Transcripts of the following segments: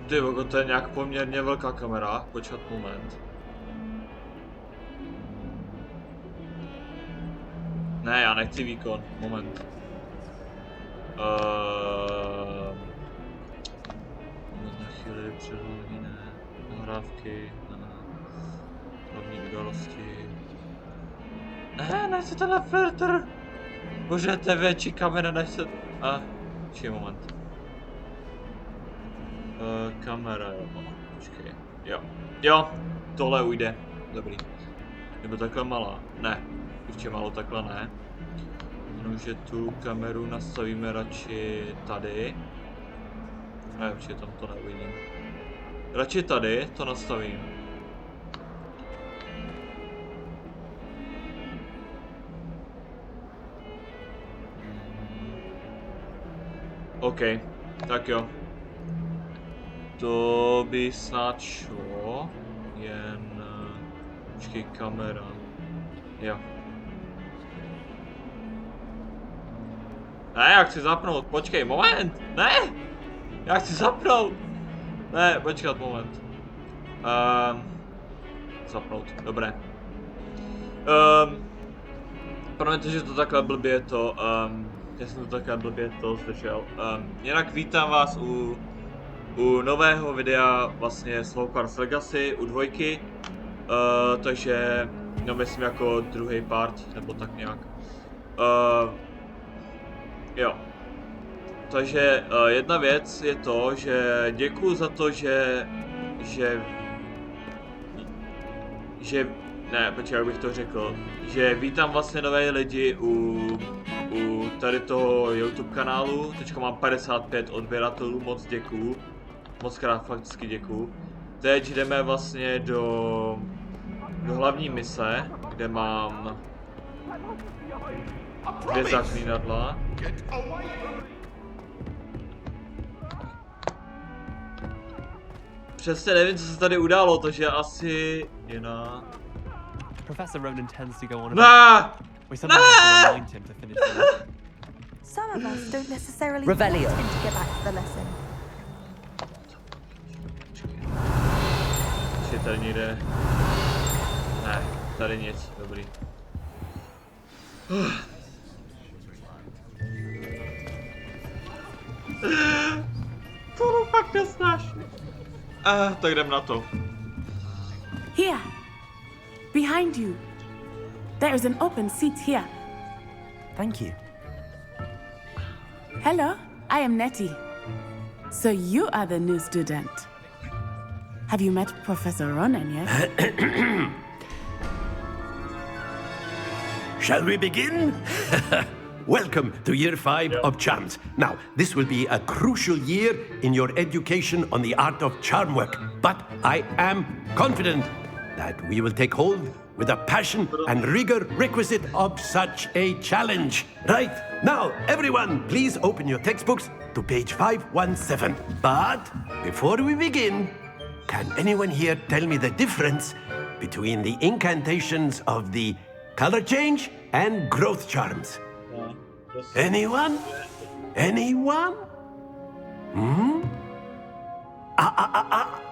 Ty vogo, to je nějak poměrně velká kamera, počkat moment. Ne, já nechci výkon, moment. Moment na chvíli, předloží, ne, nahrávky, hlavní události. Ne, nechci to na filtr! Bože, to je větší kamera, než se... Počkej moment. Kamera, jo, počkej, jo, tohle ujde, dobrý. Nebo takhle malá, ne, ještě malo takhle ne. Jenomže tu kameru nastavíme radši tady. Ne, určitě tam to neuvidím. Radši tady to nastavím. OK, tak jo. To by snad šlo, jen... Počkej, kamera. Jo. Ne, já chci zapnout, počkej, moment, ne! Já chci zapnout! Ne, počkat, moment. Zapnout, dobré. Promiňte, že to takhle blbě to, já jsem to takhle blbě to slyšel. Jinak vítám vás u nového videa vlastně z Hogwarts Legacy, u dvojky. Takže, no myslím jako druhý part, nebo tak nějak. Jo. Takže jedna věc je to, že děkuju za to, že ne, počkej, jak bych to řekl, že vítám vlastně nové lidi u tady toho YouTube kanálu, teďka mám 55 odběratelů, moc děkuju, moc krát fakticky děkuju. Teď jdeme vlastně do hlavní mise, kde mám 2 zaklínadla. Přesně nevím, co se tady událo, takže asi jiná. Professor Ronan tends to go on about. We sometimes have to remind him to finish the lesson. Some of us don't necessarily Revelio. want him to get back to the lesson. Ještě tady někde. Ne, tady nic, dobrý. To fakt nesnáš. Tak jdem na to. Here, behind you. There is an open seat here. Thank you. Hello, I am Nettie. So you are the new student. Have you met Professor Ronan yet? Shall we begin? Welcome to Year 5 of Charms. Now, this will be a crucial year in your education on the art of charm work, but I am confident that we will take hold with the passion and rigor requisite of such a challenge. Right, now, everyone, please open your textbooks to page 517. But before we begin, can anyone here tell me the difference between the incantations of the color change and growth charms? Anyone? Anyone?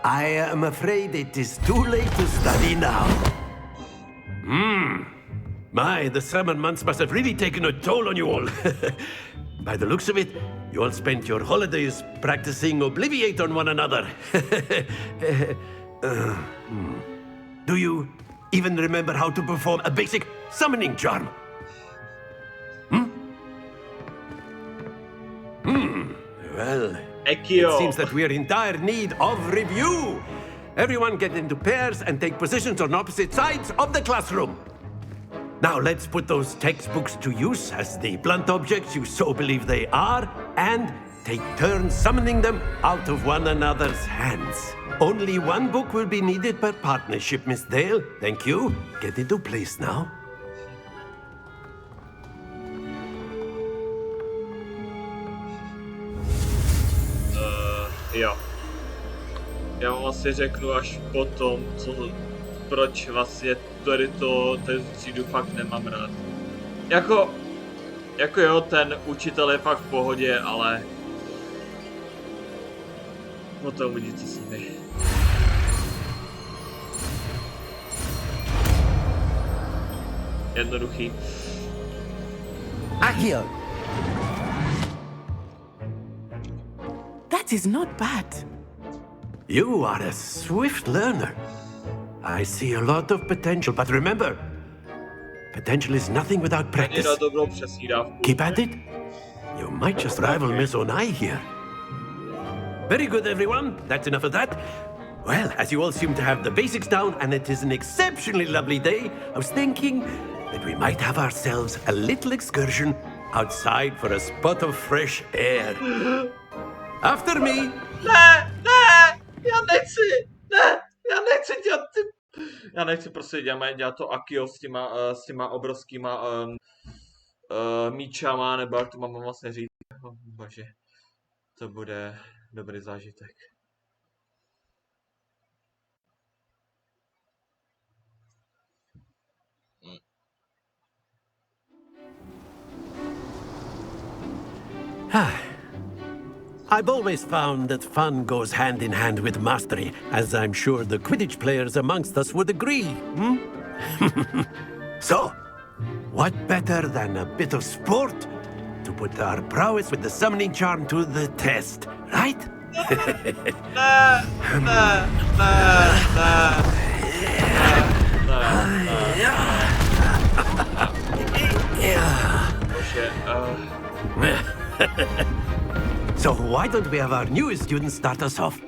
I am afraid it is too late to study now. My, the summer months must have really taken a toll on you all. By the looks of it, you all spent your holidays practicing Obliviate on one another. Do you even remember how to perform a basic summoning charm? Well, it seems that we are in dire need of review. Everyone get into pairs and take positions on opposite sides of the classroom. Now let's put those textbooks to use as the blunt objects you so believe they are, and take turns summoning them out of one another's hands. Only one book will be needed per partnership, Miss Dale. Thank you. Get into place now. Jo. Já vám asi řeknu až potom, proč vlastně tady třídu fakt nemám rád. Jako jo, ten učitel je fakt v pohodě, ale Potom uvidíte sami. Jednoduchý. Accio! That is not bad. You are a swift learner. I see a lot of potential, but remember, potential is nothing without Ani practice. na dobrou přesní dávku. Keep at it. You might just rival Miss Onai here. Very good, everyone. That's enough of that. Well, as you all seem to have the basics down, and it is an exceptionally lovely day, I was thinking that we might have ourselves a little excursion outside for a spot of fresh air. After me. Ne, já nechci, já nechci dělat ty... Já nechci prostě dělat to Akio s těma obrovskýma míčama, nebo jak to mám vlastně říct. Oh, bože, to bude dobrý zážitek. I've always found that fun goes hand in hand with mastery, as I'm sure the Quidditch players amongst us would agree. So, what better than a bit of sport to put our prowess with the summoning charm to the test, right? So why don't we have our newest student start us off?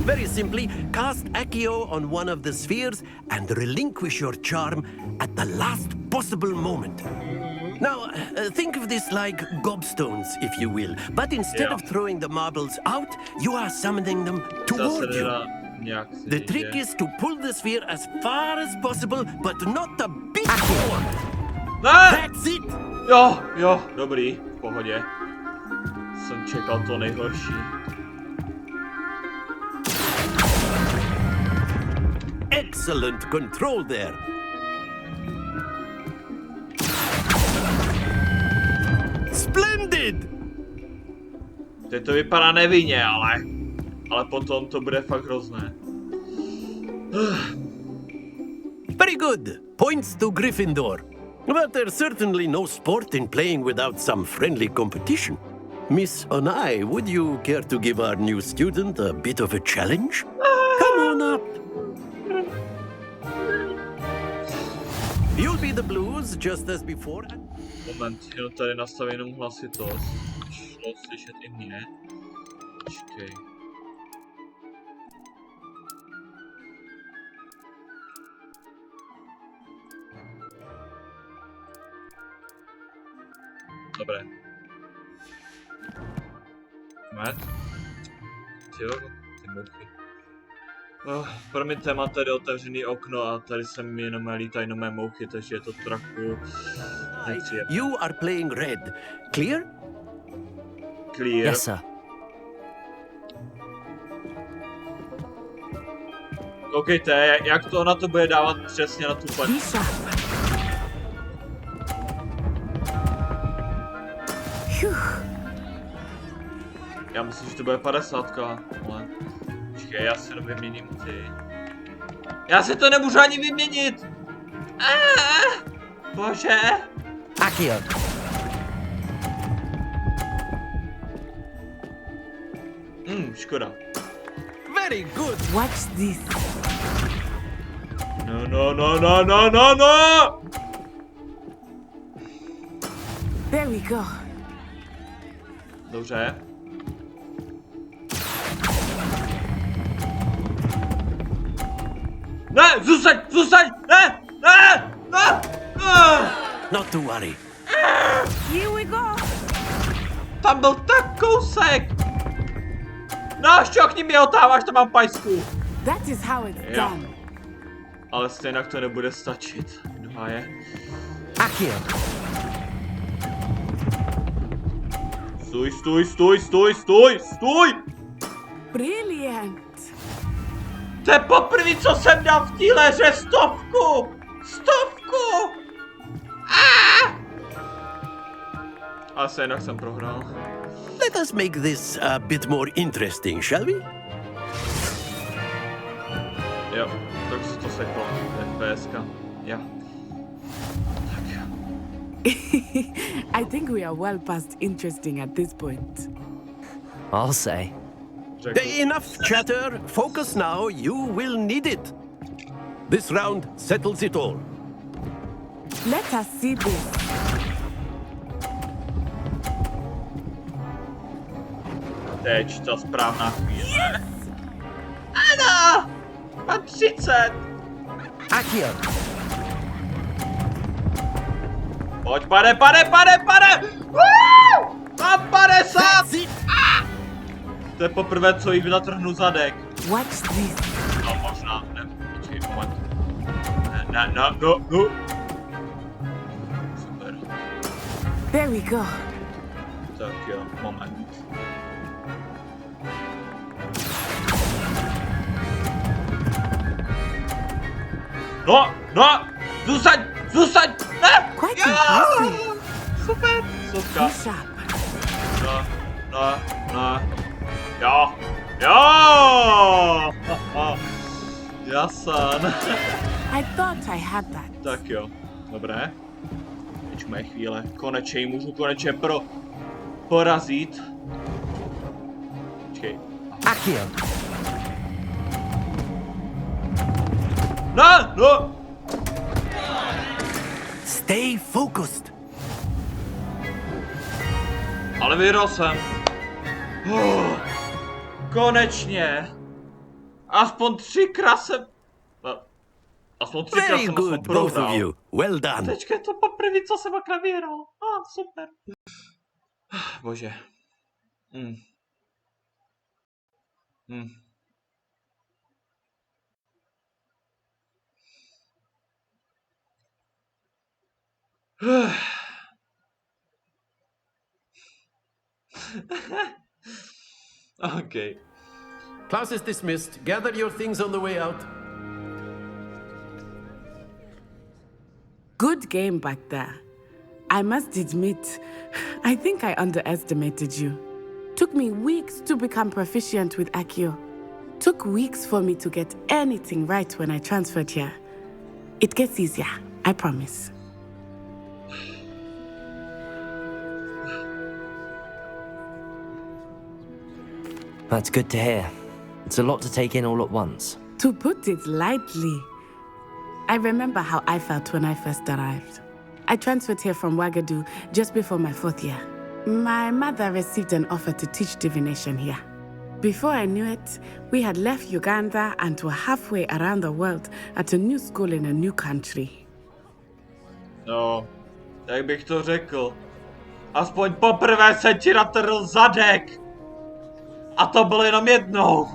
Very simply, cast Accio on one of the spheres and relinquish your charm at the last possible moment. Now, think of this like gobstones, if you will. But instead of throwing the marbles out, you are summoning them toward you. The trick is to pull the sphere as far as possible, but not a bit forward. That's it! Jo, dobrý, v pohodě. Jsem čekal to nejhorší. Excellent control there. Splendid! Teď to vypadá nevinně, ale potom to bude fakt hrozné. Very good. Points to Gryffindor. But there's certainly no sport in playing without some friendly competition. Miss Onai, would you care to give our new student a bit of a challenge? Come on up. You'll be the blues just as before. Moment, jenom tady nastavím jenom hlasitost. Šlo slyšet i mě. Počkej. Dobré. Met. Tyjo, ty mouchy. Promiňte, mám tady otevřený okno a tady se mi jenom lítají nové mouchy, takže je to trochu nepříjemné. You are playing red. Clear? Clear. Yes, sir. Koukejte, jak to ona to bude dávat přesně na tu paní. Já myslím, že to bude 50, ale... Počkej, já si to vyměním ty. Já si to nemůžu ani vyměnit! Bože! Accio. Škoda. Very good. Watch this. No! There we go. Dobře. Ne, zůstaň, ne! Not to worry. Here we go. Tam byl tak kousek! No, šťokni mi ho tam, až to mám pajsku. That is how it's done. Ale stejně to nebude stačit. Druhá je. Accio. Stůj! Brilliant. To je poprvé, co jsem dal v téhle hře 100! 100! asi jinak jsem prohrál. Let us make this a bit more interesting, shall we? Jo, tak to seklo. FPSka. Ja. Tak jo. I think we are well past interesting at this point. I'll say. Řekl. Enough chatter. Focus now. You will need it. This round settles it all. Let us see this. Teď ta správná chvíle. Ano! Mám 30! Accio. Pojď, pane! Mám 50! To je poprvé, co jich natrhnu zadek. Watch this. No, možná, ne, počkej, moment. No. Super. There we go. Tak jo, moment. No! Zůstaň! Ne! Quite impressive. Super! Sovka. Be sharp. No. Jo! Jasan. I thought I had that. Tak jo, dobré. Teď moje chvíle. Konečně můžu porazit. Počkej. Accio. No! Stay focused. Ale vyhrál jsem. Konečně. Aspoň 3krát jsem... Aspoň 3krát Very jsem good, both of you. Well done. Teďka je to poprvé, co jsem akrát vyhrál. Super. Bože. Okay. Class is dismissed. Gather your things on the way out. Good game back there. I must admit, I think I underestimated you. Took me weeks to become proficient with Accio. Took weeks for me to get anything right when I transferred here. It gets easier, I promise. That's good to hear. It's a lot to take in all at once. To put it lightly, I remember how I felt when I first arrived. I transferred here from Ouagadougou just before my 4th year. My mother received an offer to teach divination here. Before I knew it, we had left Uganda and were halfway around the world at a new school in a new country. No, jak bych to řekl. Aspoň poprvé jsem ti natrhl zadek. A to bylo jenom jednou.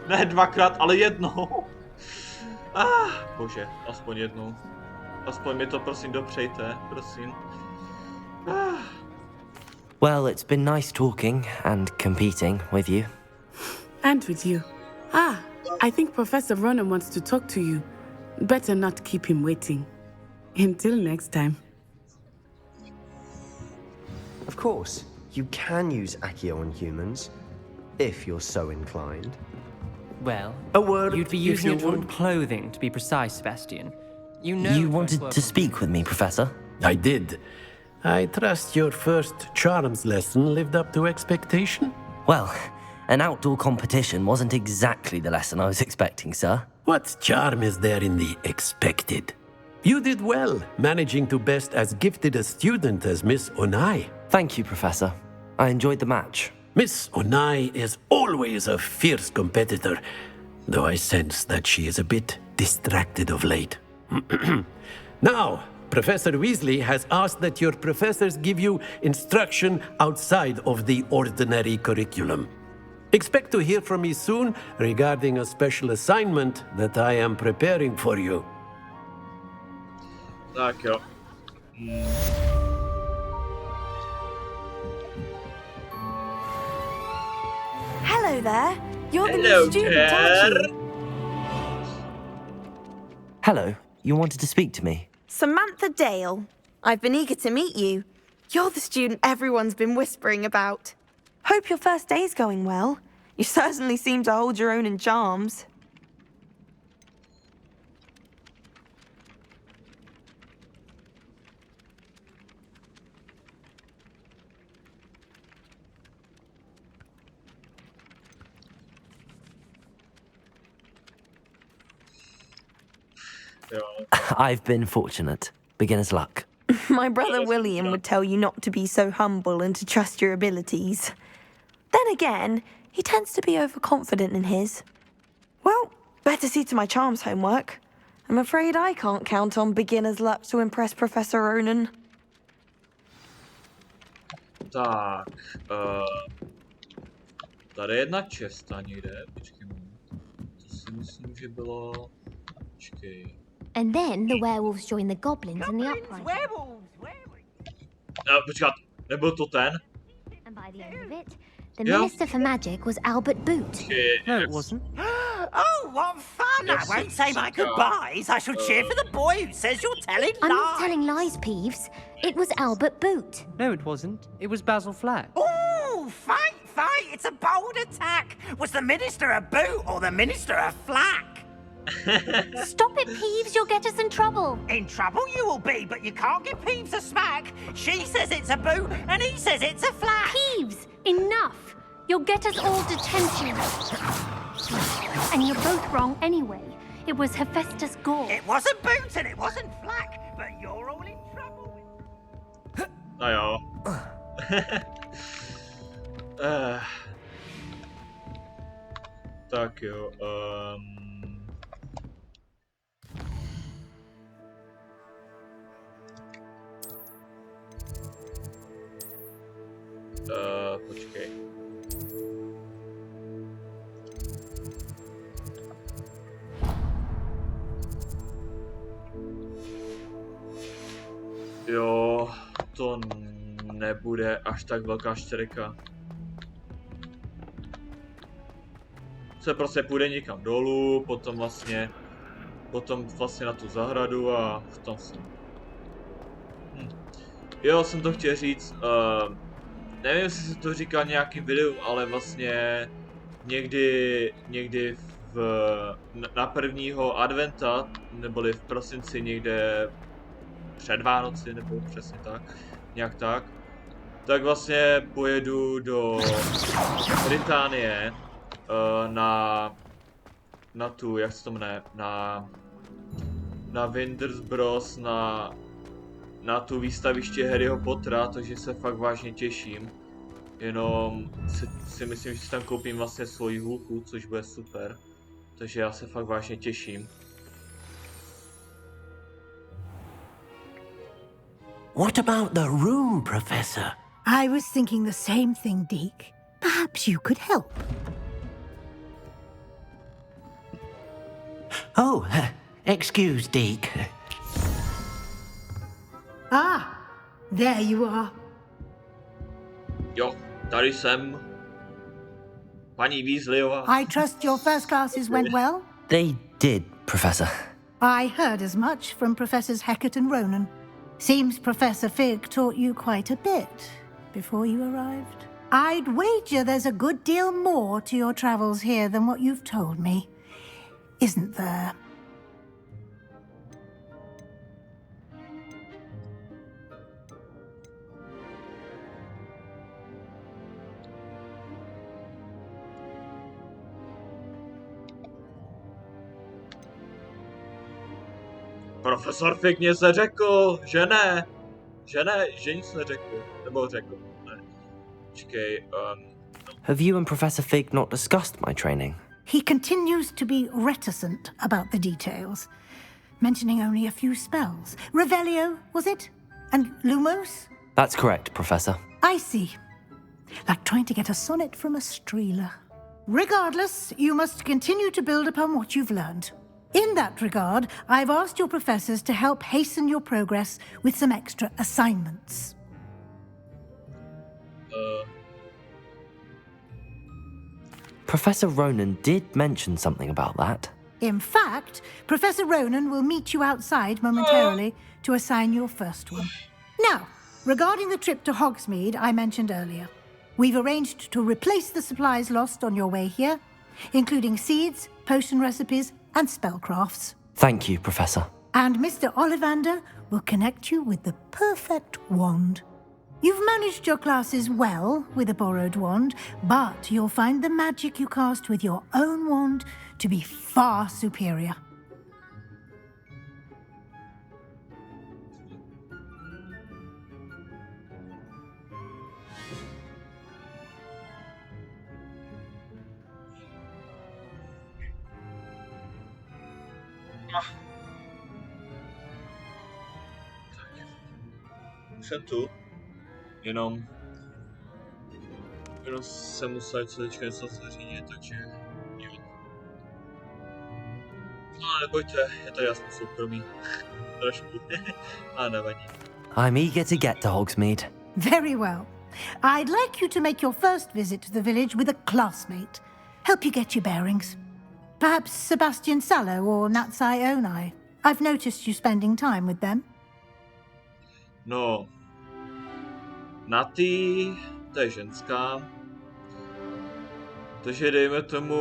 Ne 2krát, ale jednou. Bože, aspoň jednou. Aspoň mi to prosím dopřejte, prosím. Well, it's been nice talking and competing with you. And with you. I think Professor Ronan wants to talk to you. Better not keep him waiting. Until next time. Of course, you can use Accio on humans, if you're so inclined. Well, A word, you'd be if using you it on would. clothing, to be precise, Sebastian. You know You first wanted word to from- speak with me, Professor? I did. I trust your first charms lesson lived up to expectation. Well, an outdoor competition wasn't exactly the lesson I was expecting, sir. What charm is there in the expected? You did well, managing to best as gifted a student as Miss Onai. Thank you, Professor. I enjoyed the match. Miss Onai is always a fierce competitor, though I sense that she is a bit distracted of late. Now, Professor Weasley has asked that your professors give you instruction outside of the ordinary curriculum. Expect to hear from me soon regarding a special assignment that I am preparing for you. Tak jo. Hello there. You're the Hello new student, aren't there. you? Hello, you wanted to speak to me? Samantha Dale. I've been eager to meet you. You're the student everyone's been whispering about. Hope your first day's going well. You certainly seem to hold your own in charms. Jo. I've been fortunate. Beginner's luck. My brother William would tell you not to be so humble and to trust your abilities. Then again, he tends to be overconfident in his. Well, better see to my charms homework. I'm afraid I can't count on beginner's luck to impress Professor Ronan. Tak, tady je jedna česta někde, počkej moment. To si myslím, že bylo, počkej. And then the werewolves join the goblins in the uprising. Počkat, nebyl to ten? And by the end of it, the Minister for Magic was Albert Boot. Počkej, No, it wasn't. Oh, what fun! I won't say my goodbyes. I shall cheer for the boy who says you're telling lies. I'm not telling lies, Peeves. It was Albert Boot. No, it wasn't. It was Basil Flack. Oh, fight, fight! It's a bold attack. Was the minister a boot or the minister a flack? Stop it, Peeves. You'll get us in trouble. In trouble you will be, but you can't give Peeves a smack. She says it's a boot and he says it's a flack. Peeves, enough. You'll get us all detention. And you're both wrong anyway. It was Hephaestus Gore. It wasn't boot and it wasn't flack, but you're all in trouble. No jo. Tak jo, počkej. Jo, to nebude až tak velká štěrka. Se prostě půjde někam dolů, potom vlastně na tu zahradu a v tom jsem. Jo, jsem to chtěl říct, nevím, jestli se to říká nějakým videu, ale vlastně někdy na prvního adventa, neboli v prosinci někde před Vánoci, nebo přesně tak, nějak tak vlastně pojedu do Británie na tu, jak se to jmenuje, na Wintersbros, na tu výstaviště Harryho Pottera, takže se fakt vážně těším. Jenom si myslím, že si tam koupím vlastně svoji hůlku, což bude super. Takže já se fakt vážně těším. What about the room, Professor? I was thinking the same thing, Deke. Perhaps you could help. Oh, excuse, Deke. Ah, there you are. Jo, tady jsem. Paní Weasleyová. I trust your first classes went well? They did, Professor. I heard as much from Professors Hecat and Ronan. Seems Professor Fig taught you quite a bit before you arrived. I'd wager there's a good deal more to your travels here than what you've told me, isn't there? Profesor Fig nic neřekl, že ne, že nic neřekl, nebo řekl, ne. Počkej, Have you and Professor Fig not discussed my training? He continues to be reticent about the details, mentioning only a few spells. Revelio, was it? And Lumos? That's correct, Professor. I see. Like trying to get a sonnet from a streeler. Regardless, you must continue to build upon what you've learned. In that regard, I've asked your professors to help hasten your progress with some extra assignments. Professor Ronan did mention something about that. In fact, Professor Ronan will meet you outside momentarily to assign your first one. Now, Regarding the trip to Hogsmeade I mentioned earlier, we've arranged to replace the supplies lost on your way here, including seeds, potion recipes, and spellcrafts. Thank you, Professor. And Mr. Ollivander will connect you with the perfect wand. You've managed your classes well with a borrowed wand, but you'll find the magic you cast with your own wand to be far superior. Jsem tu, jenom jsem musel teďka něco zařídit, takže jo. No nebojte, je to jasný soukromí. Trošku, ale nevadí. I'm eager to get to Hogsmeade. Very well. I'd like you to make your first visit to the village with a classmate. Help you get your bearings. Perhaps Sebastian Sallow or Natsai Onai. I've noticed you spending time with them. No, to je ženská, takže dejme tomu,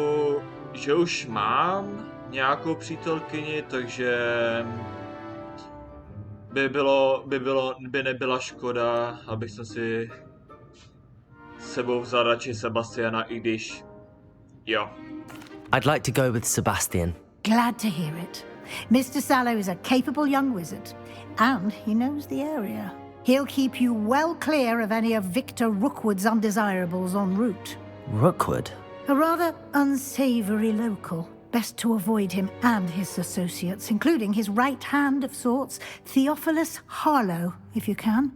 že už mám nějakou přítelkyni, takže by nebyla škoda, abych si sebou vzal radši Sebastiana, i když, jo. I'd like to go with Sebastian. Glad to hear it. Mr. Sallow is a capable young wizard, and he knows the area. He'll keep you well clear of any of Victor Rookwood's undesirables en route. Rookwood? A rather unsavory local. Best to avoid him and his associates, including his right hand of sorts, Theophilus Harlow, if you can.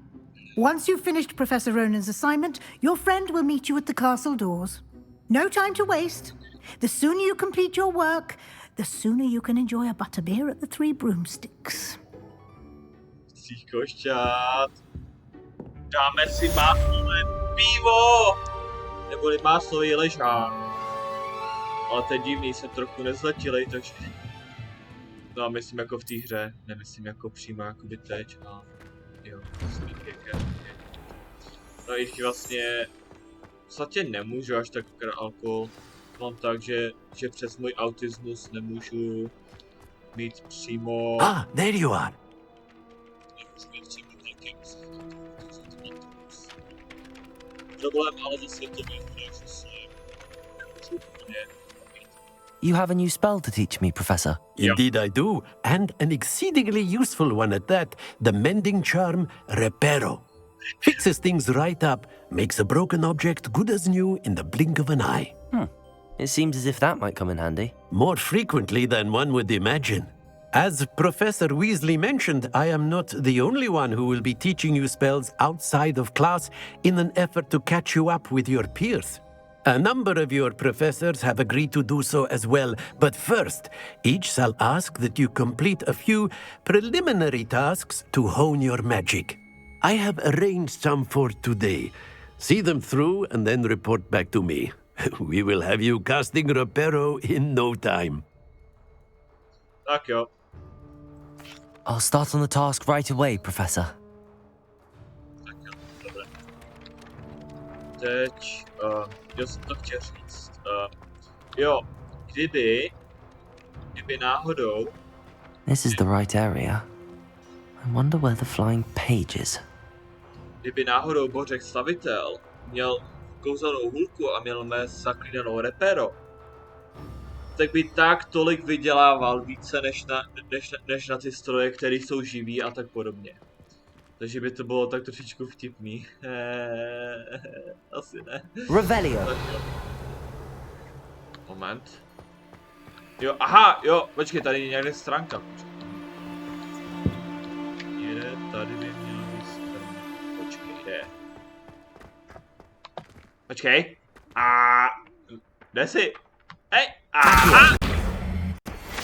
Once you've finished Professor Ronan's assignment, your friend will meet you at the castle doors. No time to waste. The sooner you complete your work, the sooner you can enjoy a butterbeer at the Three Broomsticks. Košťát. Dáme si máslové pivo! Neboli máslový ležák. Ale ten divný jsem trochu nezletilej, takže... No, myslím jako v té hře, nemyslím jako přímo jako by teď, a... Jo, vlastně pěkně. No i když vlastně... Vlastně nemůžu až tak alkohol. Mám tak, že přes můj autismus nemůžu mít přímo... Ah, there you are. Problém, ale zase to You have a new spell to teach me, Professor. Indeed I do, and an exceedingly useful one at that, the mending charm Reparo. Fixes things right up, makes a broken object good as new in the blink of an eye. It seems as if that might come in handy. More frequently than one would imagine. As Professor Weasley mentioned, I am not the only one who will be teaching you spells outside of class in an effort to catch you up with your peers. A number of your professors have agreed to do so as well, but first, each shall ask that you complete a few preliminary tasks to hone your magic. I have arranged some for today. See them through and then report back to me. We will have you casting Reparo in no time. Tak jo. I'll start on the task right away, Professor. Tak jo, dobré. Teď, já jsem to chtěl říct. Jo, kdyby náhodou... This is the right area. I wonder where the flying page is. Kdyby náhodou Bořek Stavitel měl kouzelnou hůlku a měl mé zaklínanou Reparo, tak by tak tolik vydělával více než na ty stroje, které jsou živí a tak podobně. Takže by to bylo tak trošičku vtipný. Asi ne. Revelio. Moment. Jo, aha, jo, počkej, tady je někde stránka. Tady by měla být stránka. Počkej, kde? Počkej. Kde jsi? Hej! Aha!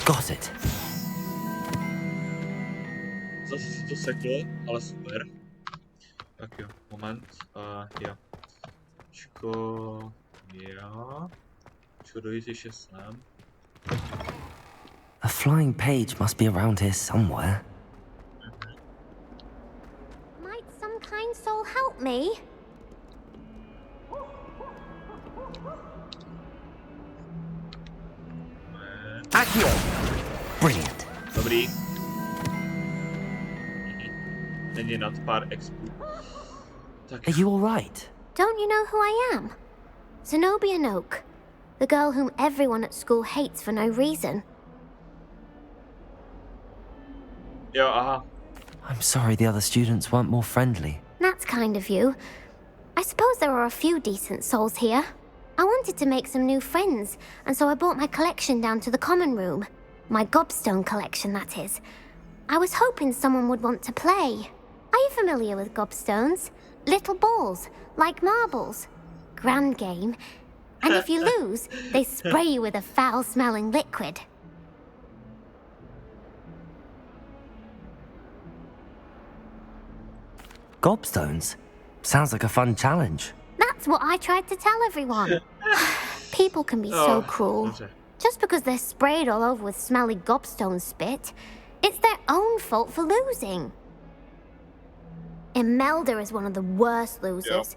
Got it. Zase si to seklo, ale super. Tak jo, moment. Jo. Jo. Dojít ještě sem. A flying page must be around here somewhere. Might some kind me. Accio! Brilliant. Dobrý. Není nad pár expů. Tak. Are you all right? Don't you know who I am? Zenobia Noak, the girl whom everyone at school hates for no reason. Jo, aha. I'm sorry the other students weren't more friendly. That's kind of you. I suppose there are a few decent souls here. I wanted to make some new friends, and so I brought my collection down to the common room. My gobstone collection, that is. I was hoping someone would want to play. Are you familiar with gobstones? Little balls, like marbles. Grand game. And if you lose, they spray you with a foul-smelling liquid. Gobstones? Sounds like a fun challenge. That's what I tried to tell everyone. People can be so cruel. dobře. Just because they're sprayed all over with smelly gobstone spit, it's their own fault for losing. Imelda is one of the worst losers.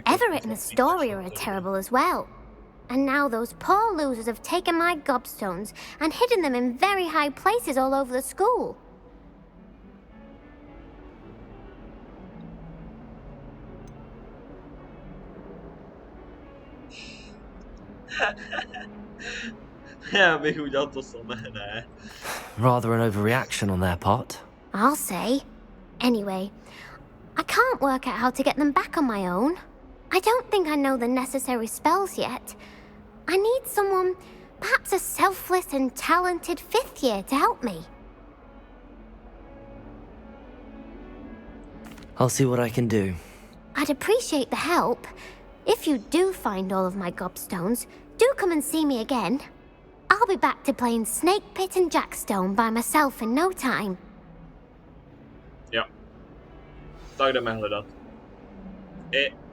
Everett and Astoria are terrible as well. And now those poor losers have taken my gobstones and hidden them in very high places all over the school. Já bych udělal to samé, ne? Rather an overreaction on their part. I'll say. Anyway, I can't work out how to get them back on my own. I don't think I know the necessary spells yet. I need someone, perhaps a selfless and talented fifth year to help me. I'll see what I can do. I'd appreciate the help. If you do find all of my gobstones, do come and see me again. I'll be back to playing Snake Pit and Jackstone by myself in no time. Jo. Tak jdeme hledat.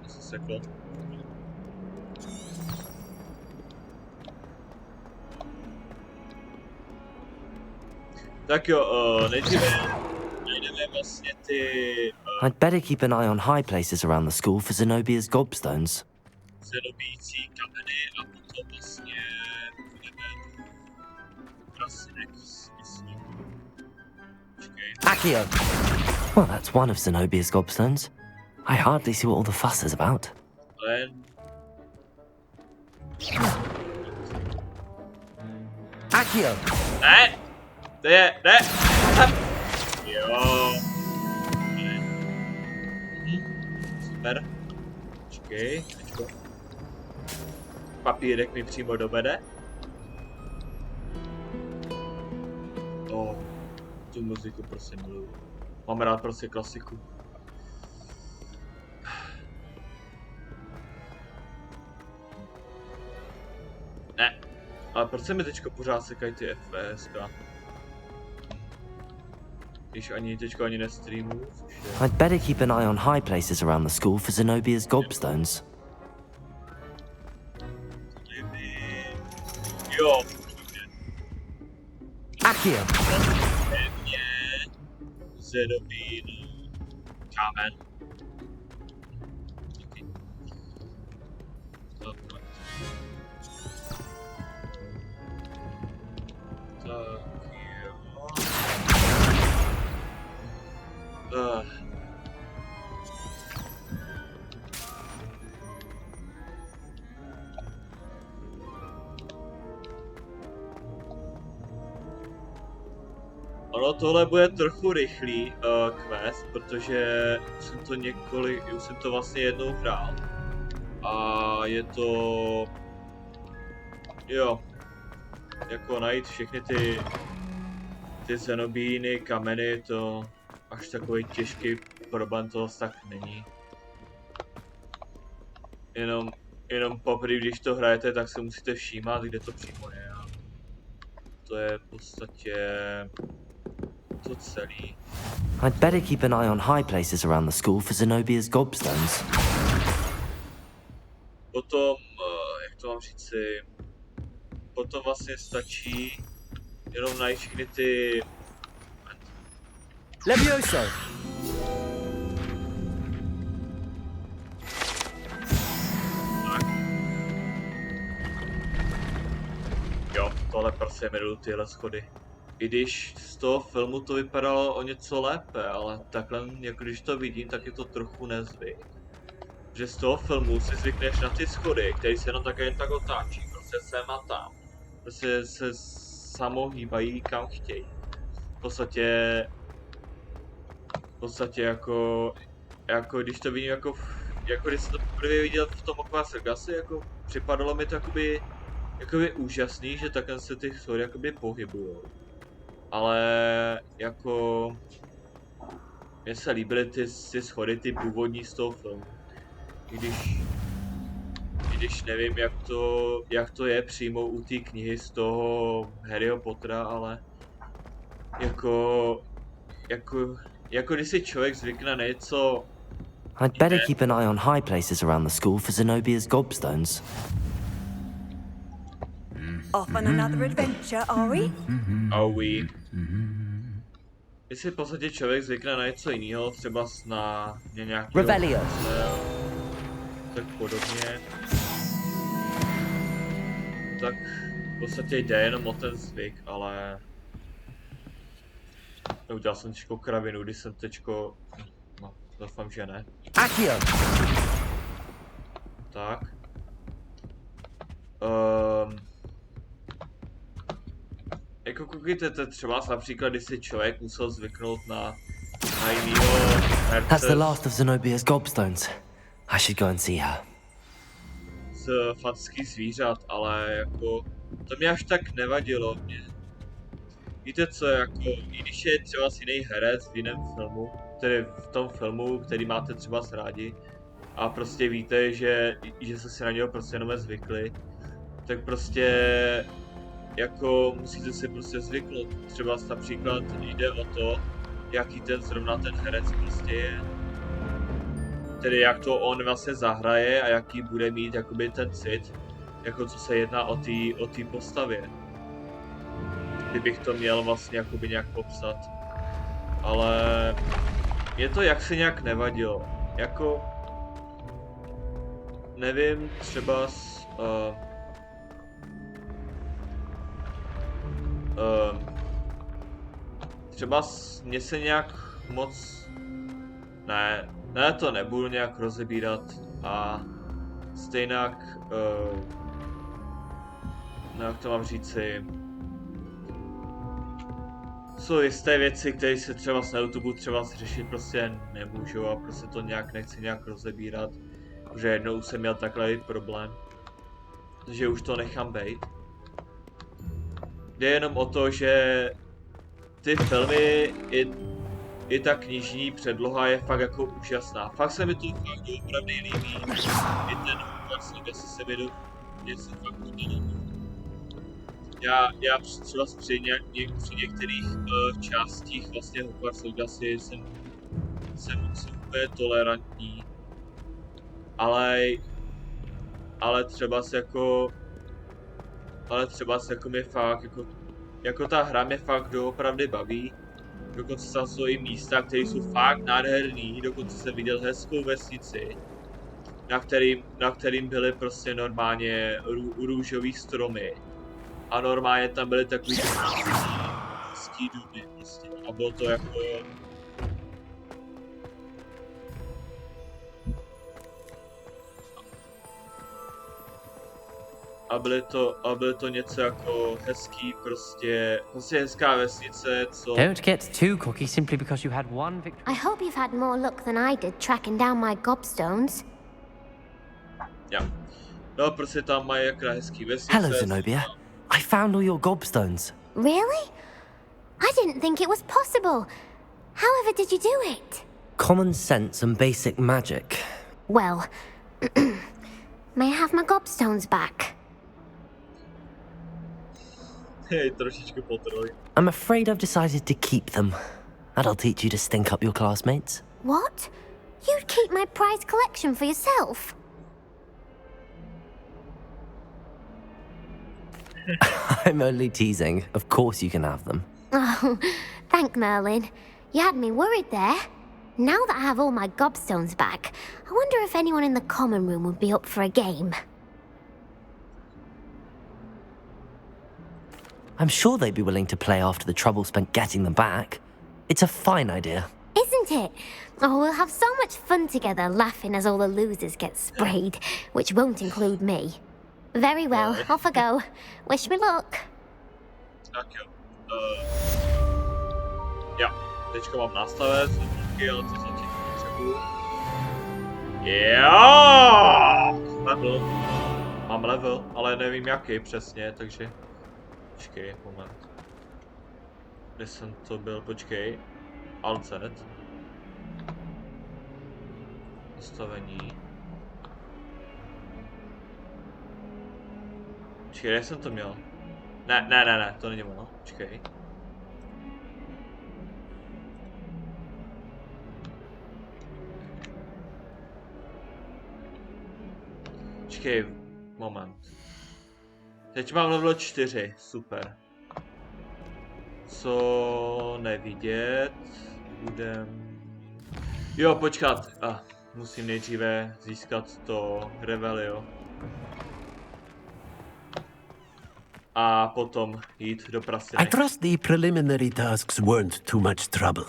Se sekl. Tak jo, nejdříve najdeme vlastně ty... I'd better keep an eye on high places around the school for Zenobia's gobstones. Zenobící kameny a potom vlastně budeme prasinek, myslím. Počkej. Accio! Well, that's one of Zenobia's gobstones. I hardly see what all the fuss is about. Len... Accio! Ne! To je, ne! Jo. Ne. Super. Počkej, tečko. Papírek mi přímo dovede. Tu muziku prostě miluju. Mám rád prostě klasiku. Ne. Ale proč se mi teďko pořád sekají ty FPSka? Když teďko ani nestreamuju, což je... I'd better keep an eye on high places around the school for Zenobia's gobstones. Jo. Accio! Pevně. Zenobín. Kámen. Tak jo. Ono tohle bude trochu rychlý quest, protože už jsem to vlastně jednou hrál. A je to... Jo. Jako najít všechny ty zenobíny, kameny, to až takový těžký problém to tak není. Jenom poprvé, když to hrajete, tak se musíte všímat, kde to přímo je. To je v podstatě to celý. I'd better keep an eye on high places around the school for Zenobia's gobstones. Potom, jak to mám říci, potom vlastně stačí jenom najít všechny ty... Levioso! ale prostě miluju tyhle schody. I když z toho filmu to vypadalo o něco lépe, ale takhle, jako když to vidím, tak je to trochu nezvyk. Že z toho filmu si zvykneš na ty schody, které se jenom tak jen tak otáčí, prostě sem a tam. Prostě se samo hýbají kam chtějí. V podstatě jako když to vidím jako když jsem to poprvé viděl v tom Hogwarts Legacy, jako připadalo mi to jakoby úžasný, že takhle se ty schody jakoby pohybujou. Ale jako mně se líbily ty schody, ty původní z toho filmu. I když nevím, jak to je přímo u té knihy z toho Harryho Pottera, ale jako když si člověk zvykne na něco. I'd better keep an eye on high places around the school for Zenobia's gobstones. Off on another adventure, are we? Are we? Když si v podstatě člověk zvykne na něco jiného, třeba na nějaký Revelio. Tak podobně. Tak v podstatě jde jenom o ten zvyk, ale udělal jsem teďko kravinu, když jsem teďko, no, doufám, že ne. Akio. Tak. Jako koukejte, třeba například, když si člověk musel zvyknout na jinýho herce. That's the last of Zenobia's gobstones. I should go and see her. Z fantastických zvířat, ale jako to mě až tak nevadilo mě. Víte co, jako i když je třeba jiný herec v jiném filmu, tedy v tom filmu, který máte třeba rádi, a prostě víte, že jste si na něho prostě jenom zvykli, tak prostě jako musíte si prostě zvyknout. Třeba například jde o to, jaký zrovna ten herec prostě je. Tedy jak to on vlastně zahraje a jaký bude mít jakoby ten cit, jako co se jedná o té postavě. Kdybych to měl vlastně jakoby nějak popsat. Ale je to jak se nějak nevadilo. Jako nevím, třeba třeba mě se nějak moc ne, to nebudu nějak rozebírat a stejnak jak to mám říci, jsou jisté věci, které se třeba na YouTube třeba řešit prostě nemůžu a prostě to nechci nějak rozebírat, protože jednou už jsem měl takhle problém, takže už to nechám bejt. Jde jenom o to, že ty filmy i ta knižní předloha je fakt jako úžasná. Fakt se mi to fakt opravdu líbí. I ten Hogwarts Legacy se mi něco fakt líbí. Já třeba při některých částích vlastně Hogwarts Legacy jsem úplně tolerantní. Ale třeba se jako mě fakt jako ta hra mě fakt doopravdy baví. Dokonce tam jsou i místa, které jsou fakt nádherný, dokonce jsem viděl hezkou vesnici, na kterým byly prostě normálně růžový stromy. A normálně tam byly takový hezký domy prostě. A bylo to jako a byly to něco jako hezký, prostě hezká vesnice, co... Don't get too cocky simply because you had one victory. I hope you've had more luck than I did tracking down my gobstones. Ja. No, prostě tam mají jako hezký vesnice. Hello, Zenobia. I found all your gobstones. Really? I didn't think it was possible. However did you do it? Common sense and basic magic. Well, may I have my gobstones back? Hej, trošičku potroj. I'm afraid I've decided to keep them. That'll teach you to stink up your classmates. What? You'd keep my prize collection for yourself? I'm only teasing. Of course you can have them. Oh, thank Merlin. You had me worried there. Now that I have all my gobstones back, I wonder if anyone in the common room would be up for a game. I'm sure they'd be willing to play after the trouble spent getting them back. It's a fine idea. Isn't it? Oh, we'll have so much fun together, laughing as all the losers get sprayed, which won't include me. Very well, off I go. Wish me luck. Tak jo. Jo, teďka mám nastavit, ale co jsem ti potřebuju. Jo! Level. Mám level, ale nevím jaký přesně, takže... Počkej, moment. Kde jsem to byl, počkej. Alt Z. Nastavení. Počkej, jak jsem to měl? Ne, to není ono, počkej. Počkej, moment. Teď mám level 4, super. Co nevidět, budem... Jo, počkat, musím nejdříve získat to Revelio. A potom jít do prasiny. I trust the preliminary tasks weren't too much trouble.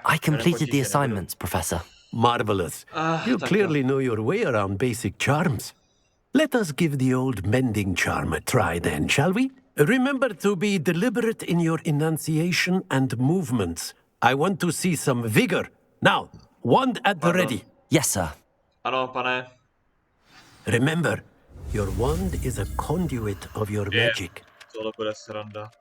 I completed the assignments, Professor. Marvelous. You clearly know your way around basic charms. Let us give the old mending charm a try then, shall we? Remember to be deliberate in your enunciation and movements. I want to see some vigor. Now, wand at the ready. Yes, sir. Ano, pane. Remember, your wand is a conduit of your magic. Tohle bude sranda.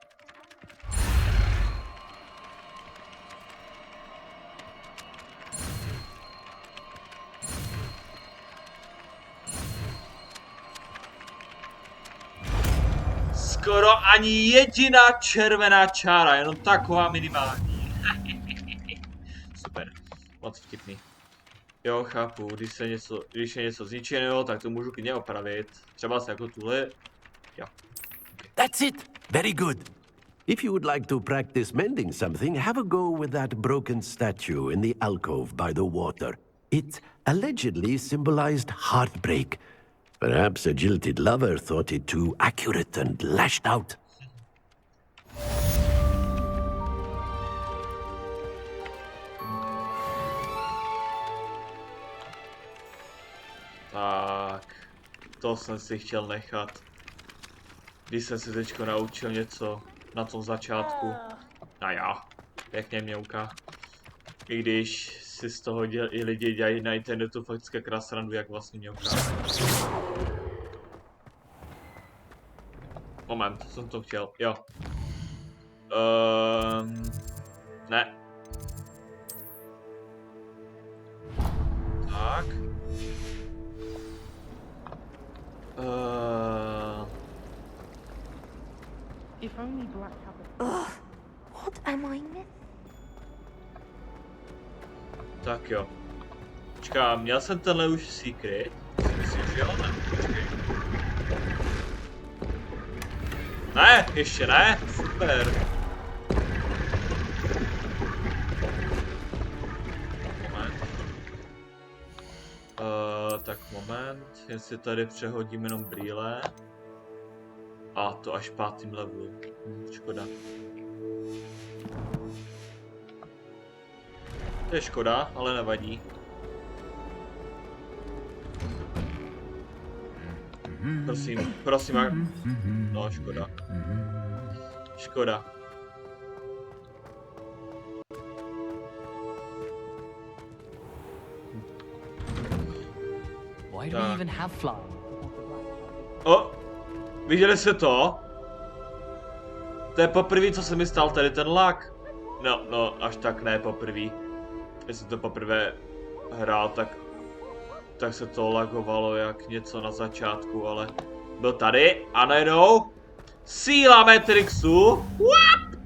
Skoro ani jediná červená čára, jenom taková minimální. Super, moc vtipný. Jo, chápu, když je něco zničeného, tak to můžu klidně opravit. Třeba se jako tuhle. Jo. Okay. That's it. Very good. If you would like to practice mending something, have a go with that broken statue in the alcove by the water. It allegedly symbolized heartbreak. Perhaps a jilted lover thought it too accurate and lashed out. Tak, to jsem si chtěl nechat. Když jsem si teďko naučil něco na tom začátku. A já, pěkně mňouka. I když si z toho i lidi dělají na internetu fakticky krásrandu, jak vlastně mňouka. Moment, jsem to chtěl, jo. Ne. Tak. Ugh, what am I missing? Tak jo. Počkám, měl jsem tenhle už secret? Myslím, že jo, ne? Počkej. Ne, ještě ne? Super. Moment. Tak moment, jen si tady přehodím jenom brýle. A to až 5. levelu. Škoda. To je škoda, ale nevadí. Prosím, no škoda. Škoda. Why do we even have flying? O, viděli jste to? To je poprvé, co se mi stal tady ten lag. No, až tak ne poprvé. Jestli to poprvé hrál, tak se to lagovalo jak něco na začátku, ale byl tady a najednou síla Matrixu, what?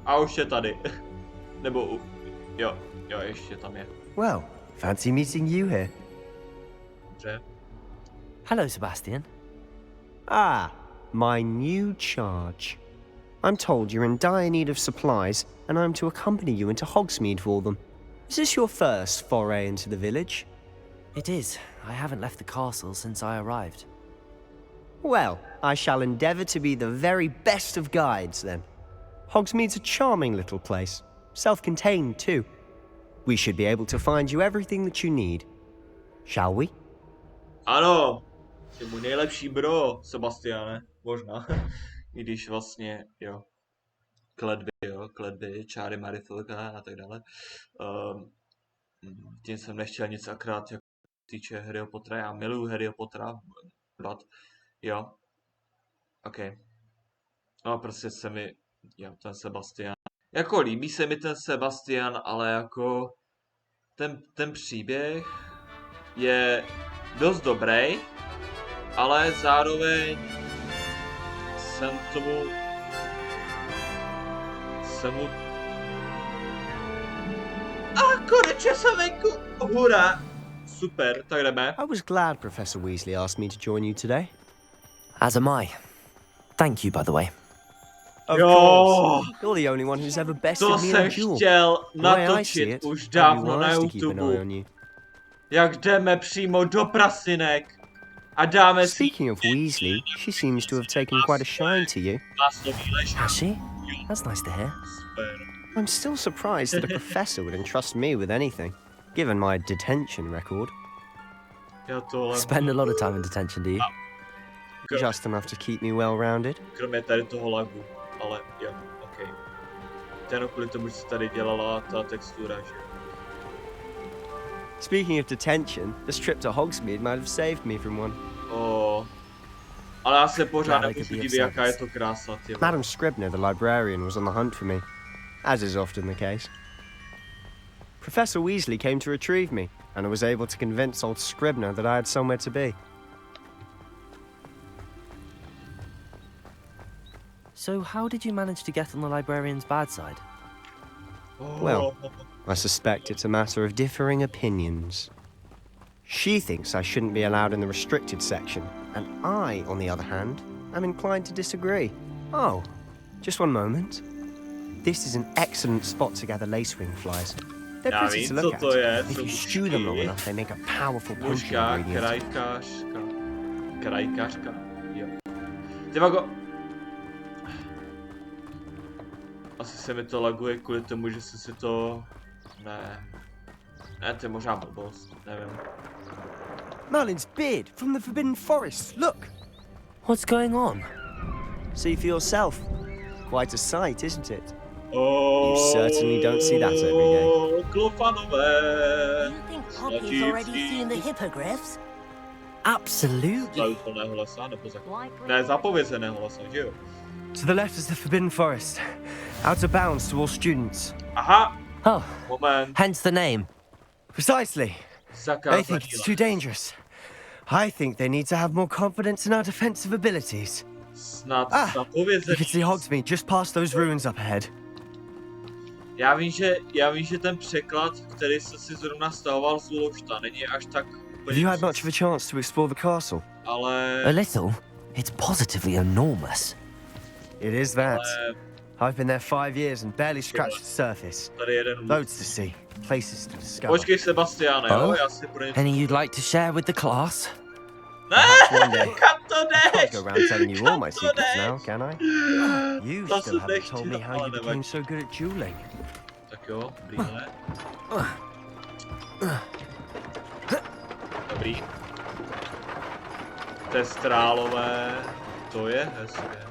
A už je tady. Nebo jo, ještě tam je. Well, fancy meeting you here. Dobře. Hello, Sebastian. Ah, my new charge. I'm told you're in dire need of supplies, and I'm to accompany you into Hogsmeade for them. Is this your first foray into the village? It is. I haven't left the castle since I arrived. Well, I shall endeavour to be the very best of guides, then. Hogsmeade's a charming little place, self-contained too. We should be able to find you everything that you need. Shall we? Ano, jsi můj nejlepší bro, Sebastiane, možná. I když vlastně, jo, kledby, čáry Marifilka a tak dále. Tím jsem nechtěl nic akrát, jako týče Harryho Pottera, já miluju Harryho Pottera, jo, ok. No prostě se mi, jo, ten Sebastian, jako líbí se mi ten Sebastian, ale jako ten příběh je dost dobrý, ale zároveň jsem mu konečně jsem venku, hurá, super, tak jdeme. I was glad Professor Weasley asked me to join you today. As am I. Thank you, by the way. Of course. You're the only one who's ever bested To me in a jsem duel. chtěl The way I see natočit it, už I'd be dávno na wise to keep an eye YouTube. on you. Jak jdeme přímo do prasinek a dáme si Speaking of Weasley, she seems to have taken quite a shine to you. maslový ležák. Has she? That's nice to hear. Super. I'm still surprised that a professor would entrust me with anything, given my detention record. Já tohle, Spend a lot of time in detention, do you? Just enough to keep me well-rounded. kromě tady toho lagu, ale jo, ok. Ten kvůli tomu, že se tady dělala ta textura, že jo. Speaking of detention, this trip to Hogsmeade might have saved me from one. Ale já se pořád Glad I nemůžu could be of divit, jaká je service. to krása, ty vole. Madam Scribner, the librarian, was on the hunt for me, as is often the case. Professor Weasley came to retrieve me, and I was able to convince old Scribner that I had somewhere to be. So how did you manage to get on the librarian's bad side? Well, I suspect it's a matter of differing opinions. She thinks I shouldn't be allowed in the restricted section, and I, on the other hand, am inclined to disagree. Oh, just one moment. This is an excellent spot to gather lacewing flies. They're Já pretty vím, to look co to je, at. If jsou you stew them long mušky. enough, they make a powerful potion Mužka, ingredient. krajkařka, jo. Ty vago... Asi se mi to laguje kvůli tomu, že jsem si to... Ne, to je možná blbost, nevím. Merlin's beard from the Forbidden Forest. Look! What's going on? See for yourself. Quite a sight, isn't it? Oh, You certainly don't see that every day. Klofanové. You think Poppy's already seen the hippogriffs? Absolutely. Zaúplného lesa, nebo ne, zapovězeného lesa, že jo? To the left is the Forbidden Forest. Out of bounds to all students. Aha, Oh, moment. hence the name. Precisely. They think it's too dangerous. I think they need to have more confidence in our defensive abilities. Snad You zapovězený. can see Hogsmeade just past those ruins up ahead. Já vím, že ten překlad, který se si zrovna stahoval z Lulošta, není až tak Have you had much of a chance to explore the castle? ale... A little? It's positively enormous. It is that. ale I've been there 5 years and barely scratched the surface. tady jeden... Loads to see, places to discover. Počkej, Sebastiane, jo? Já si pro něco... Any you'd like to share with the class? Ne, One day. kam to I can't jdeš? go around telling you all my Kam to secrets jdeš? now, can I? You To still jsem haven't told me nechtěl, how ale you became nevadí. so good at dueling. Tak jo, brýle. Dobrý. Testrálové, to je hezké.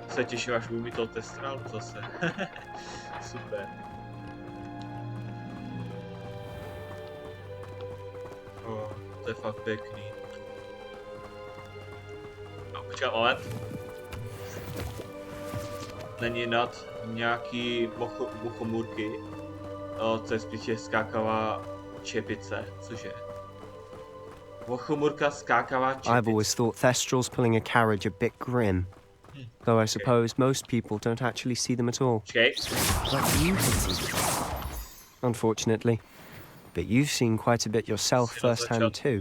Se těším, až budu mít toho testrálu zase. Super. To je fakt pěkný. No, počkej, moment. Není nad nějaký muchomůrky. To je spíše skákavá čepice, cože? Muchomůrka skákavá čepice. I've always thought Thestrals pulling a carriage a bit grim. Though I suppose most people don't actually see them at all. Počkej. But you can see them. Unfortunately. But you've seen quite a bit yourself firsthand too.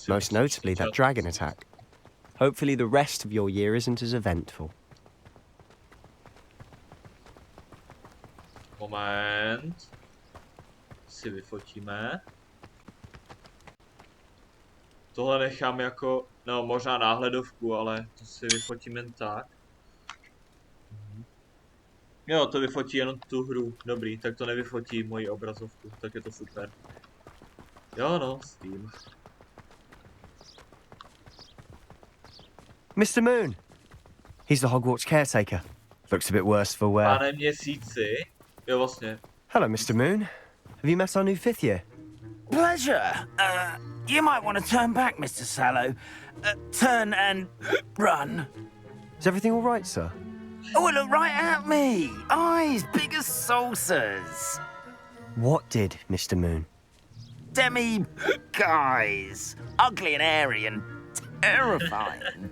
Most notably that dragon attack. Hopefully the rest of your year isn't as eventful. Moment. Si vyfotíme. Tohle nechám jako, no možná náhledovku, ale to si vyfotím jen tak. Jo, to vyfotí jenom tu hru. Dobrý, tak to nevyfotí moji obrazovku, tak je to super. Jo no, s tím. Mr. Moon! He's the Hogwarts caretaker. Looks a bit worse for wear. Pane měsíci. Jo, vlastně. Hello, Mr. Moon. Have you met our new fifth year? Pleasure. You might want to turn back, Mr. Sallow. Turn and run. Is everything all right, sir? Oh, look right at me. Eyes big as saucers. What did, Mr. Moon? Guys. Ugly and airy and terrifying.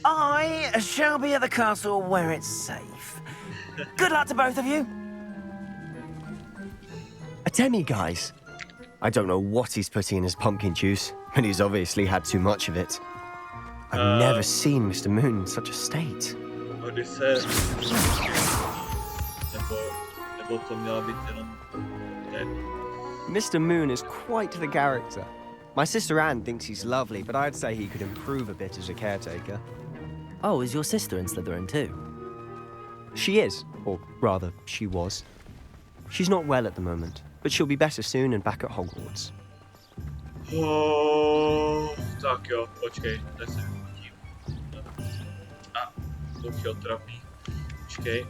I shall be at the castle where it's safe. Good luck to both of you. A demi-guise? I don't know what he's putting in his pumpkin juice, but he's obviously had too much of it. I've never seen Mr. Moon in such a state. Nebo to měla být jenom Mr. Moon is quite the character. My sister Anne thinks he's lovely, but I'd say he could improve a bit as a caretaker. Oh, is your sister in Slytherin too? She is, or rather, she was. She's not well at the moment, but she'll be better soon and back at Hogwarts. Tak jo, počkej, teď se vyfotím. To je trapný. Počkej.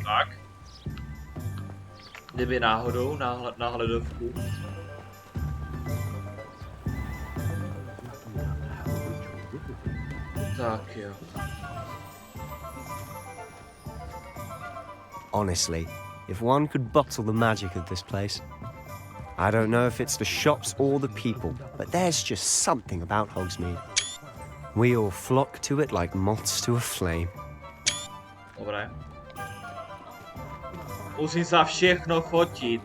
Tak. Kdyby náhodou náhledovku. Tak jo. Honestly, if one could bottle the magic of this place. I don't know if it's the shops or the people, but there's just something about Hogsmeade. We all flock to it like moths to a flame. Dobré. Musím se všechno fotit,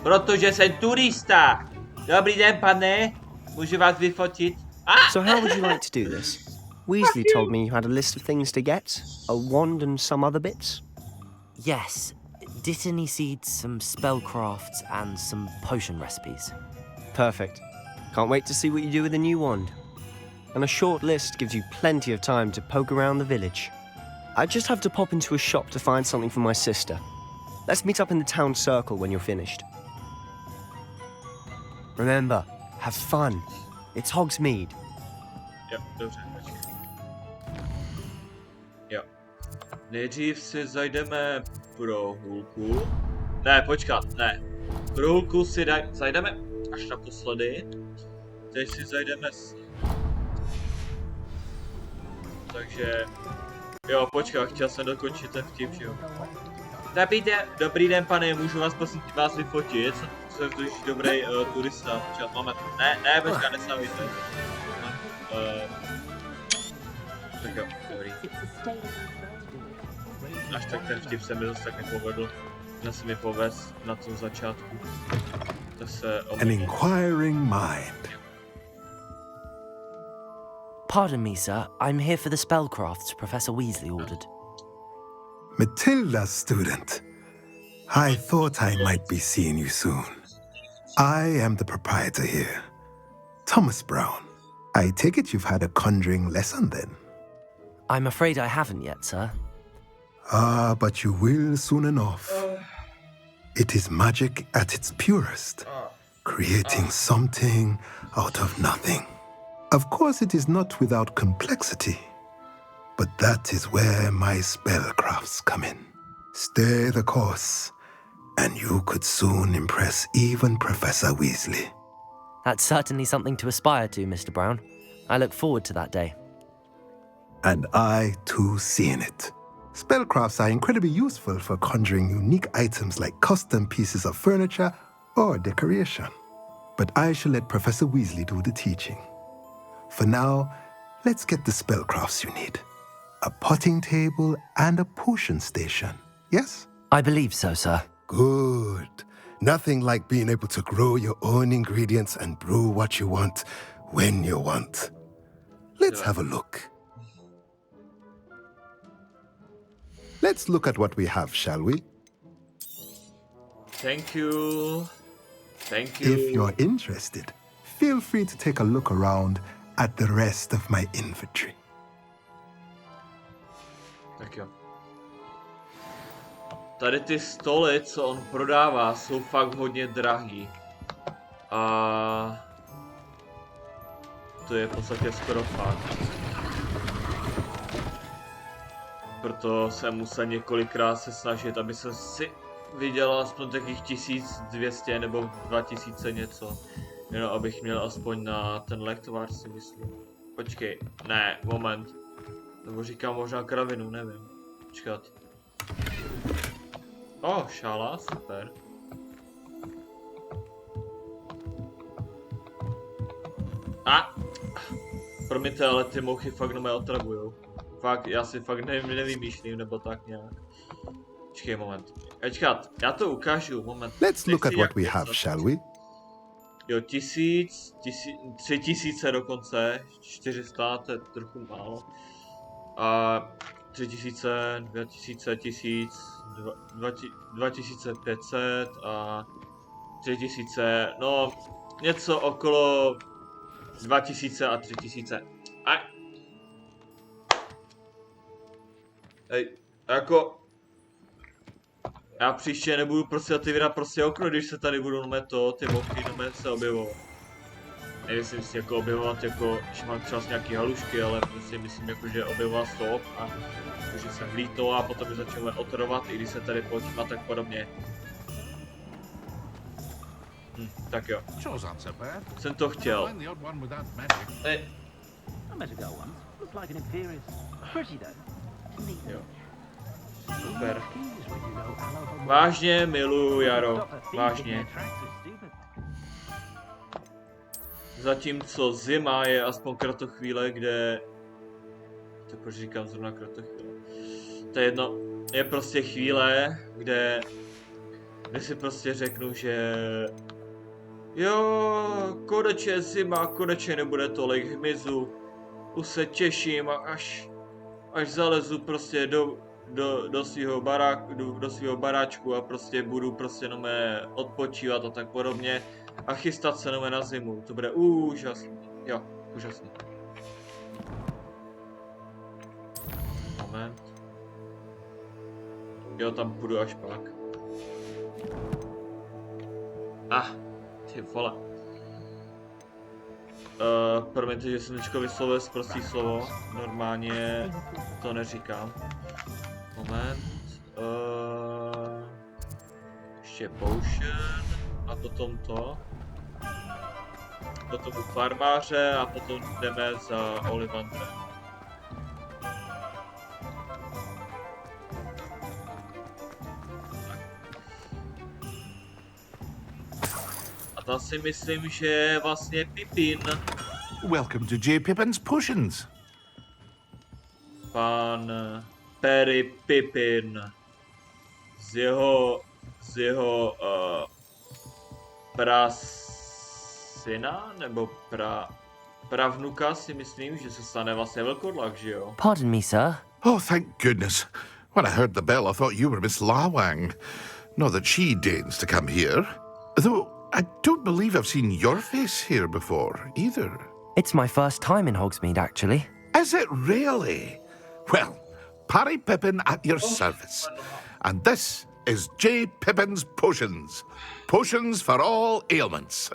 protože jsem turista. Dobrý den, pane. Můžu vás vyfotit? So how would you like to do this? Weasley told me you had a list of things to get, a wand and some other bits. Yes. Dittany seeds, some spellcrafts, and some potion recipes. Perfect. Can't wait to see what you do with the new wand. And a short list gives you plenty of time to poke around the village. I just have to pop into a shop to find something for my sister. Let's meet up in the town circle when you're finished. Remember, have fun. It's Hogsmeade. Jo, dobře. Jo. Nejdřív si zajdeme pro hůlku. Ne, počkat, ne. Pro hůlku si zajdeme až naposledy. Teď si zajdeme s... Takže... Jo, počkat, chtěl jsem dokončit ten vtip, jo. Dobrý den, pane, můžu vás prosím vás vyfotit? Jsem totiž dobrý turista. Čas, máme... Ne, počkat, nestavujte. Tak jo, dobrý. Až tak ten vtip se mi zase tak nepovedl. Měl se mi povést na tom začátku. To se An inquiring mind. Pardon me, sir. I'm here for the spellcrafts Professor Weasley ordered. Matilda, student. I thought I might be seeing you soon. I am the proprietor here, Thomas Brown. I take it you've had a conjuring lesson then? I'm afraid I haven't yet, sir. Ah, but you will soon enough. It is magic at its purest, creating something out of nothing. Of course, it is not without complexity, but that is where my spellcrafts come in. Stay the course, and you could soon impress even Professor Weasley. That's certainly something to aspire to, Mr. Brown. I look forward to that day. And I, too, see in it. Spellcrafts are incredibly useful for conjuring unique items like custom pieces of furniture or decoration. But I shall let Professor Weasley do the teaching. For now, let's get the spellcrafts you need. A potting table and a potion station, yes? I believe so, sir. Good. Nothing like being able to grow your own ingredients and brew what you want when you want. Let's have a look. Let's look at what we have, shall we? Thank you. Thank you. If you're interested, feel free to take a look around at the rest of my inventory. Tak jo. Tady ty stoly, co on prodává, jsou fakt hodně drahý. A to je v podstatě skoro fakt. Proto jsem musel několikrát se snažit, aby jsem si vydělal aspoň takových 1200 nebo 2000 něco. Jenom abych měl aspoň na ten lektovar, si myslím. Počkej, ne, moment. Nebo říkám možná kravinu, nevím. Počkat. Šála, super. Promiňte, ale ty mouchy fakt na mě otravujou. Fakt, já si fakt nevymýšlím, nebo tak nějak. Počkej moment. Počkat, já to ukážu, moment. Let's look at what we have, shall we? Jo, 3000 dokonce, 400, to je trochu málo. A 3000, 2000, 1000, 2500 a 3000, no něco okolo 2000 a 3000. Hej, jako... Já příště nebudu prostě otevírat prostě okno, když se tady budou ty mouchy se objevovat. Nevím si jako objevovat, jako, že mám třeba nějaký halušky, ale prostě myslím jako, že objevovat z toho okna. Že se vlítnou a potom je začnou otravovat, i když se tady potím a tak podobně. Tak jo. Jsem to chtěl. Jo. Super. Vážně miluju jaro. Vážně. Zatímco zima je aspoň kratochvíle, kde... To proč říkám zrovna kratochvíle. To je jedno. Je prostě chvíle, kde si prostě řeknu, že... Jo, konečně zima, konečně nebude tolik hmyzu. Už se těším, až zalezu prostě do svého baráčku a prostě budu prostě jenom odpočívat a tak podobně a chystat se jenom na zimu. To bude úžasný. Jo, úžasný. Moment. Jo, tam půjdu až pak. Ty vole. Promiňte, že jsem teďko vyslovil prostý slovo. Normálně to neříkám. Moment. Ještě potion. A potom to. Potom u farmáře a potom jdeme za Olivandrem. A tam si myslím, že je vlastně Pippin. Welcome to J. Pippin's Potions. Pan Perry Pippin. Z jeho prasyna, nebo pravnuka si myslím, že se stane vlastně velkodlak, že jo? Pardon me, sir. Oh, thank goodness. When I heard the bell, I thought you were Miss Lawang. Not that she deigns to come here. Though, I don't believe I've seen your face here before, either. It's my first time in Hogsmeade, actually. Is it really? Well, Parry Pippin at your service. And this is J. Pippin's Potions. Potions for all ailments.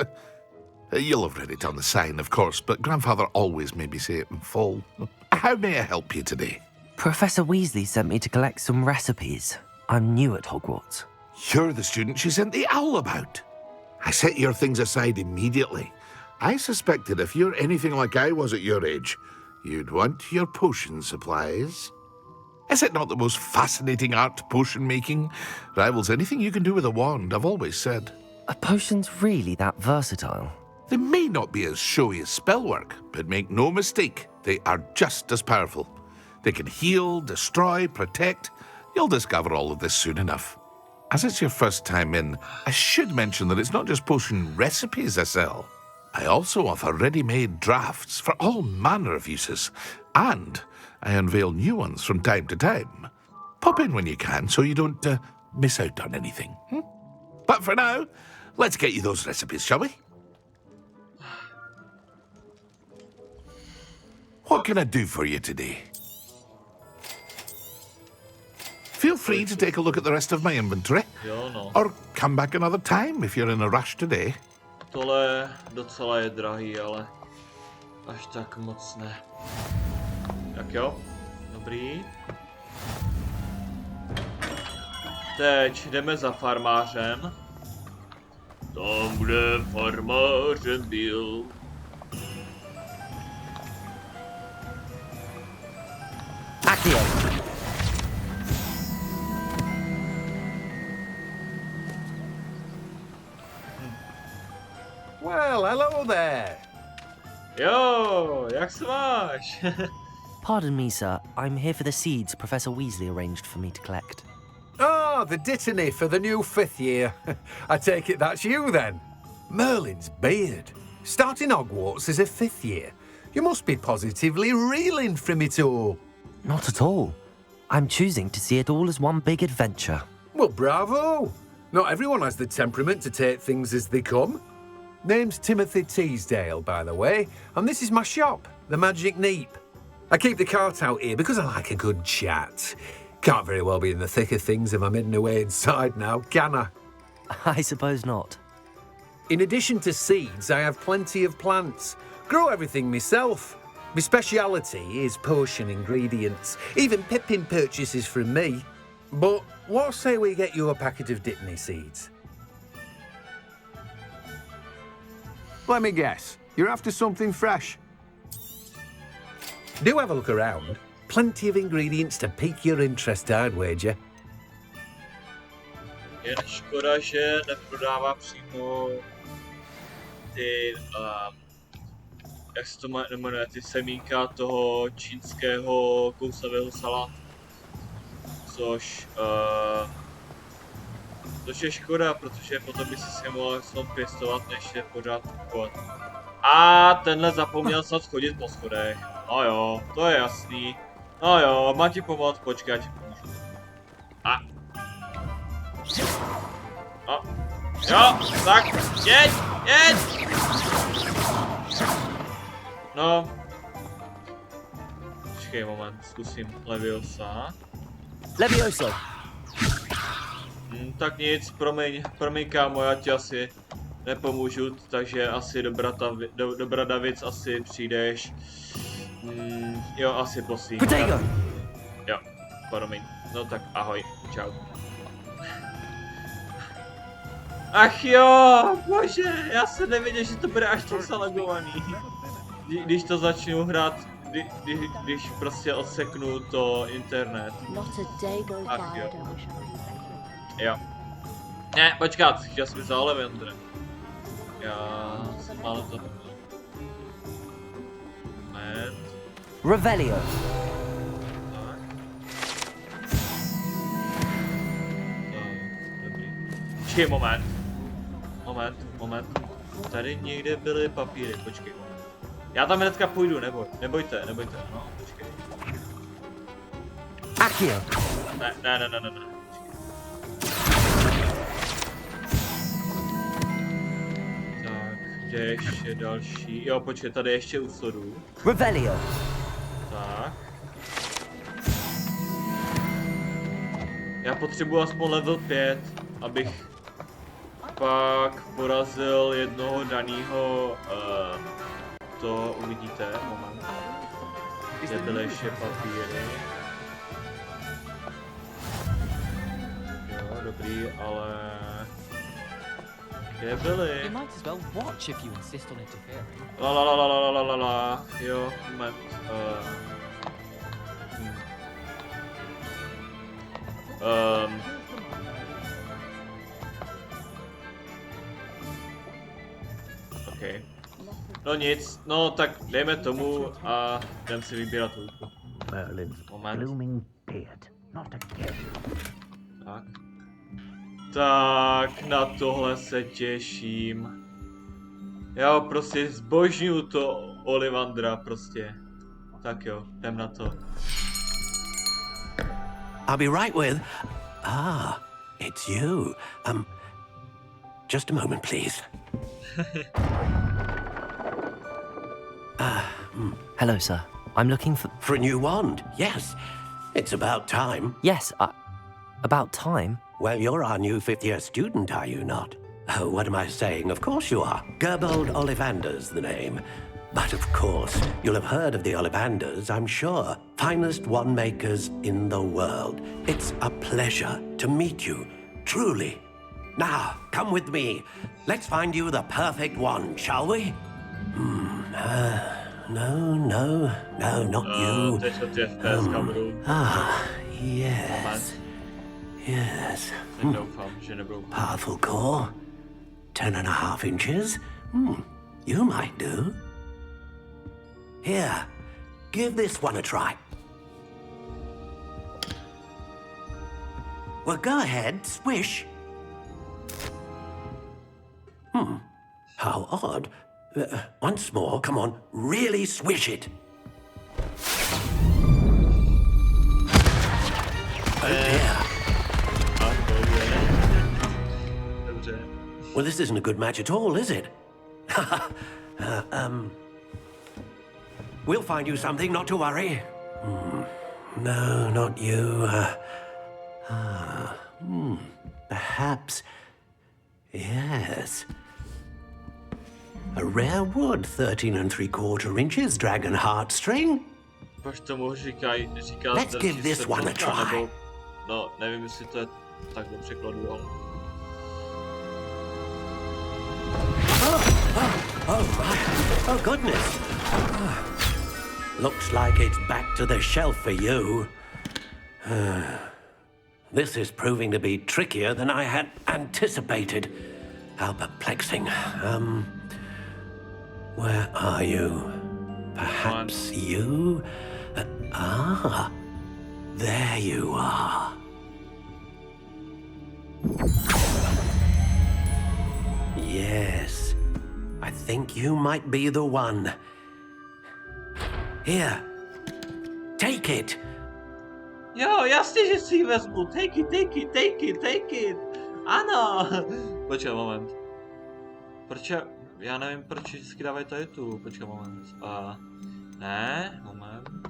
You'll have read it on the sign, of course, but Grandfather always made me say it in full. How may I help you today? Professor Weasley sent me to collect some recipes. I'm new at Hogwarts. You're the student she sent the owl about. I set your things aside immediately. I suspected if you're anything like I was at your age, you'd want your potion supplies. Is it not the most fascinating art, potion making? Rivals anything you can do with a wand, I've always said. Are potions really that versatile? They may not be as showy as spellwork, but make no mistake, they are just as powerful. They can heal, destroy, protect. You'll discover all of this soon enough. As it's your first time in, I should mention that it's not just potion recipes I sell. I also offer ready-made drafts for all manner of uses, and I unveil new ones from time to time. Pop in when you can so you don't miss out on anything. But for now, Let's get you those recipes, shall we? What can I do for you today? Feel free to take a look at the rest of my inventory. Jo, no. Or come back another time if you're in a rush today. Tohle docela je drahý, ale až tak moc ne. Tak jo, dobrý. Teď jdeme za farmářem. Tam, kde farmářem byl. Accio. Well, hello there. Jo, jak se máš? Pardon me, sir. I'm here for the seeds Professor Weasley arranged for me to collect. Ah, the dittany for the new 5th year. I take it that's you then. Merlin's beard. Starting Hogwarts as a 5th year. You must be positively reeling from it all. Not at all. I'm choosing to see it all as one big adventure. Well, bravo. Not everyone has the temperament to take things as they come. Name's Timothy Teasdale, by the way, and this is my shop, the Magic Neep. I keep the cart out here because I like a good chat. Can't very well be in the thick of things if I'm hidden away inside now, can I? I suppose not. In addition to seeds, I have plenty of plants. Grow everything myself. My speciality is potion ingredients. Even Pippin purchases from me. But what say we get you a packet of Dittany seeds? Let me guess. You're after something fresh. Do have a look around. Plenty of ingredients to pique your interest, I'd wager. Jen škoda, že neprodává přímo ty, jak se to jmenuje, ty semínka toho čínského kousavého salátu. Což je škoda, protože potom by si mohl pěstovat, než je pořád kupovat. A tenhle zapomněl snad chodit po schodech. No jo, to je jasný. No jo, má ti pomoct, počkej, já ti pomůžu. A. Jo, tak, jeď! No. Počkej moment, zkusím Leviosa. Levioso! Tak nic, promiň kámo, já ti asi nepomůžu, takže asi do Davids asi přijdeš. Jo, asi posím. Potato! Jo, promiň. No tak ahoj, čau. Ach jo, bože, já jsem nevěděl, že to bude až tak zalagovaný. Když to začnu hrát, když prostě odseknu to internet. Ach jo. Jo. Ne, počkat, chtěl jsem za Olivandra. Já jsem málo to. Moment. Revelio. Tak. Dobrý. Počkej, moment. Tady někde byly papíry, počkej. Já tam hnedka půjdu, nebojte, no, počkej. Accio. Ne. Kde ještě další? Jo, počkej, tady ještě u sodů. Revelio. Tak. Já potřebuji aspoň level 5, abych pak porazil jednoho danýho, to uvidíte, moment. Kde byly ještě papíry. Jo, dobrý, ale... Kde byly? La. Jo, moment. OK. No nic, no tak dejme tomu a jdem si vybírat hůlku. Moment. Tak. Tak, na tohle se těším. Já prostě zbožňuju to Olivandra prostě. Tak jo, jdem na to. I'll be right with... Ah, it's you. just a moment, please. Hello, sir. I'm looking for... For a new wand, yes. It's about time. Yes, about time? Well, you're our new fifth-year student, are you not? Oh, what am I saying? Of course you are. Gerbold Ollivander's the name. But of course, you'll have heard of the Ollivanders, I'm sure. Finest wand makers in the world. It's a pleasure to meet you, truly. Now, come with me. Let's find you the perfect wand, shall we? No, not you. Yes. Yes. Powerful core. 10.5 inches. You might do. Here, give this one a try. Well, go ahead, swish. How odd. Once more, come on, really swish it. Oh dear. Well, this isn't a good match at all, is it? We'll find you something, not to worry. No, not you. Perhaps. Yes. A rare wood, 13 3/4 inches, dragon heartstring. Let's give this one a try. No, nevím, jestli to je tak do překladu, ale... Oh, goodness. Looks like it's back to the shelf for you. This is proving to be trickier than I had anticipated. How perplexing. Where are you? Perhaps you? There you are. Yes, I think you might be the one. Here, take it. Jo, jasně, že si ji vezmu. Take it. Ano. Počkej, moment. Proč já nevím, proč vždycky dávají tady tu. Počkej, moment. Ne, moment.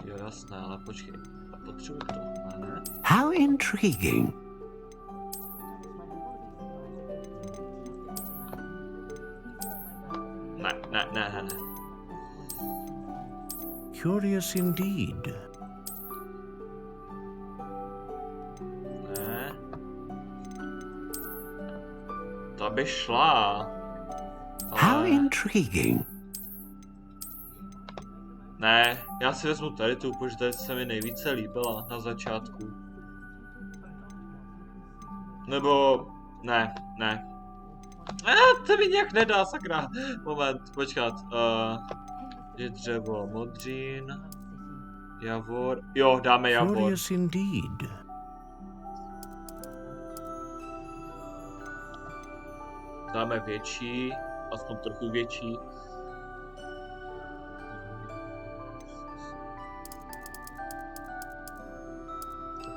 Jo, jasné, ale počkej. Potřebuji to, ne? How intriguing. Ne. Curious indeed. Ne. Ta by šla. How intriguing. Ne, já si vezmu tady tu, protože tady se mi nejvíce líbila na začátku. Nebo... Ne. To mi nějak nedá, sakra. Moment, počkat. Je dřevo, modřín, javor. Jo, dáme javor. Curious indeed. Dáme větší, aspoň trochu větší.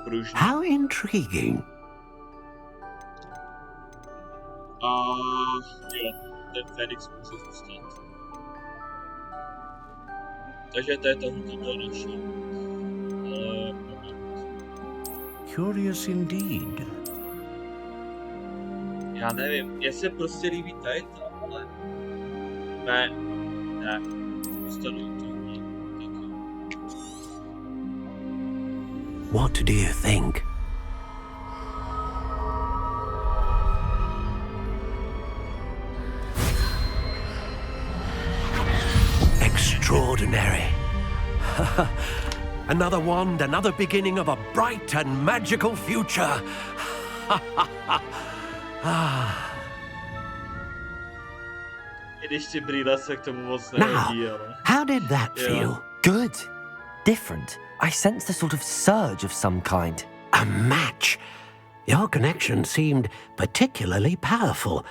Pružný. How intriguing. Jo, ten Fenix může zůstat. Takže to je to naše. Ale... Curious indeed. Já nevím, mně se prostě líbí tady to, ale... Ne. Zůstanu to. What do you think? Extraordinary. Another wand, another beginning of a bright and magical future. Když ty brýle se k tomu moc Now, nehodí, ale... how did that feel? Good. Different. I sensed a sort of surge of some kind. A match. Your connection seemed particularly powerful.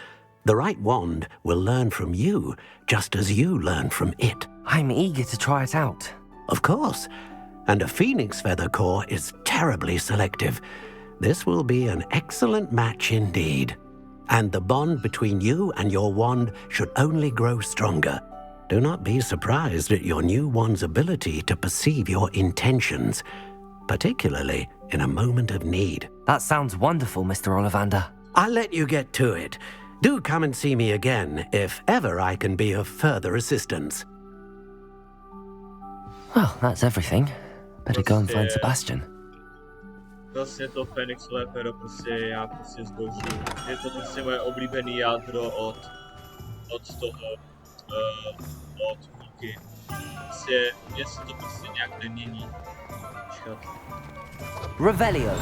The right wand will learn from you, just as you learn from it. I'm eager to try it out. Of course. And a phoenix feather core is terribly selective. This will be an excellent match indeed. and the bond between you and your wand should only grow stronger. Do not be surprised at your new wand's ability to perceive your intentions, particularly in a moment of need. That sounds wonderful, Mr. Ollivander. I'll let you get to it. Do come and see me again if ever I can be of further assistance. Well, that's everything. Better go and find Sebastian. Vlastně to Phoenix Lepero prostě já prostě zbožňuji. Je to prostě moje oblíbený jádro od toho, od hůlky. Prostě, mně se to prostě nějak nemění. Počkat. Revelio.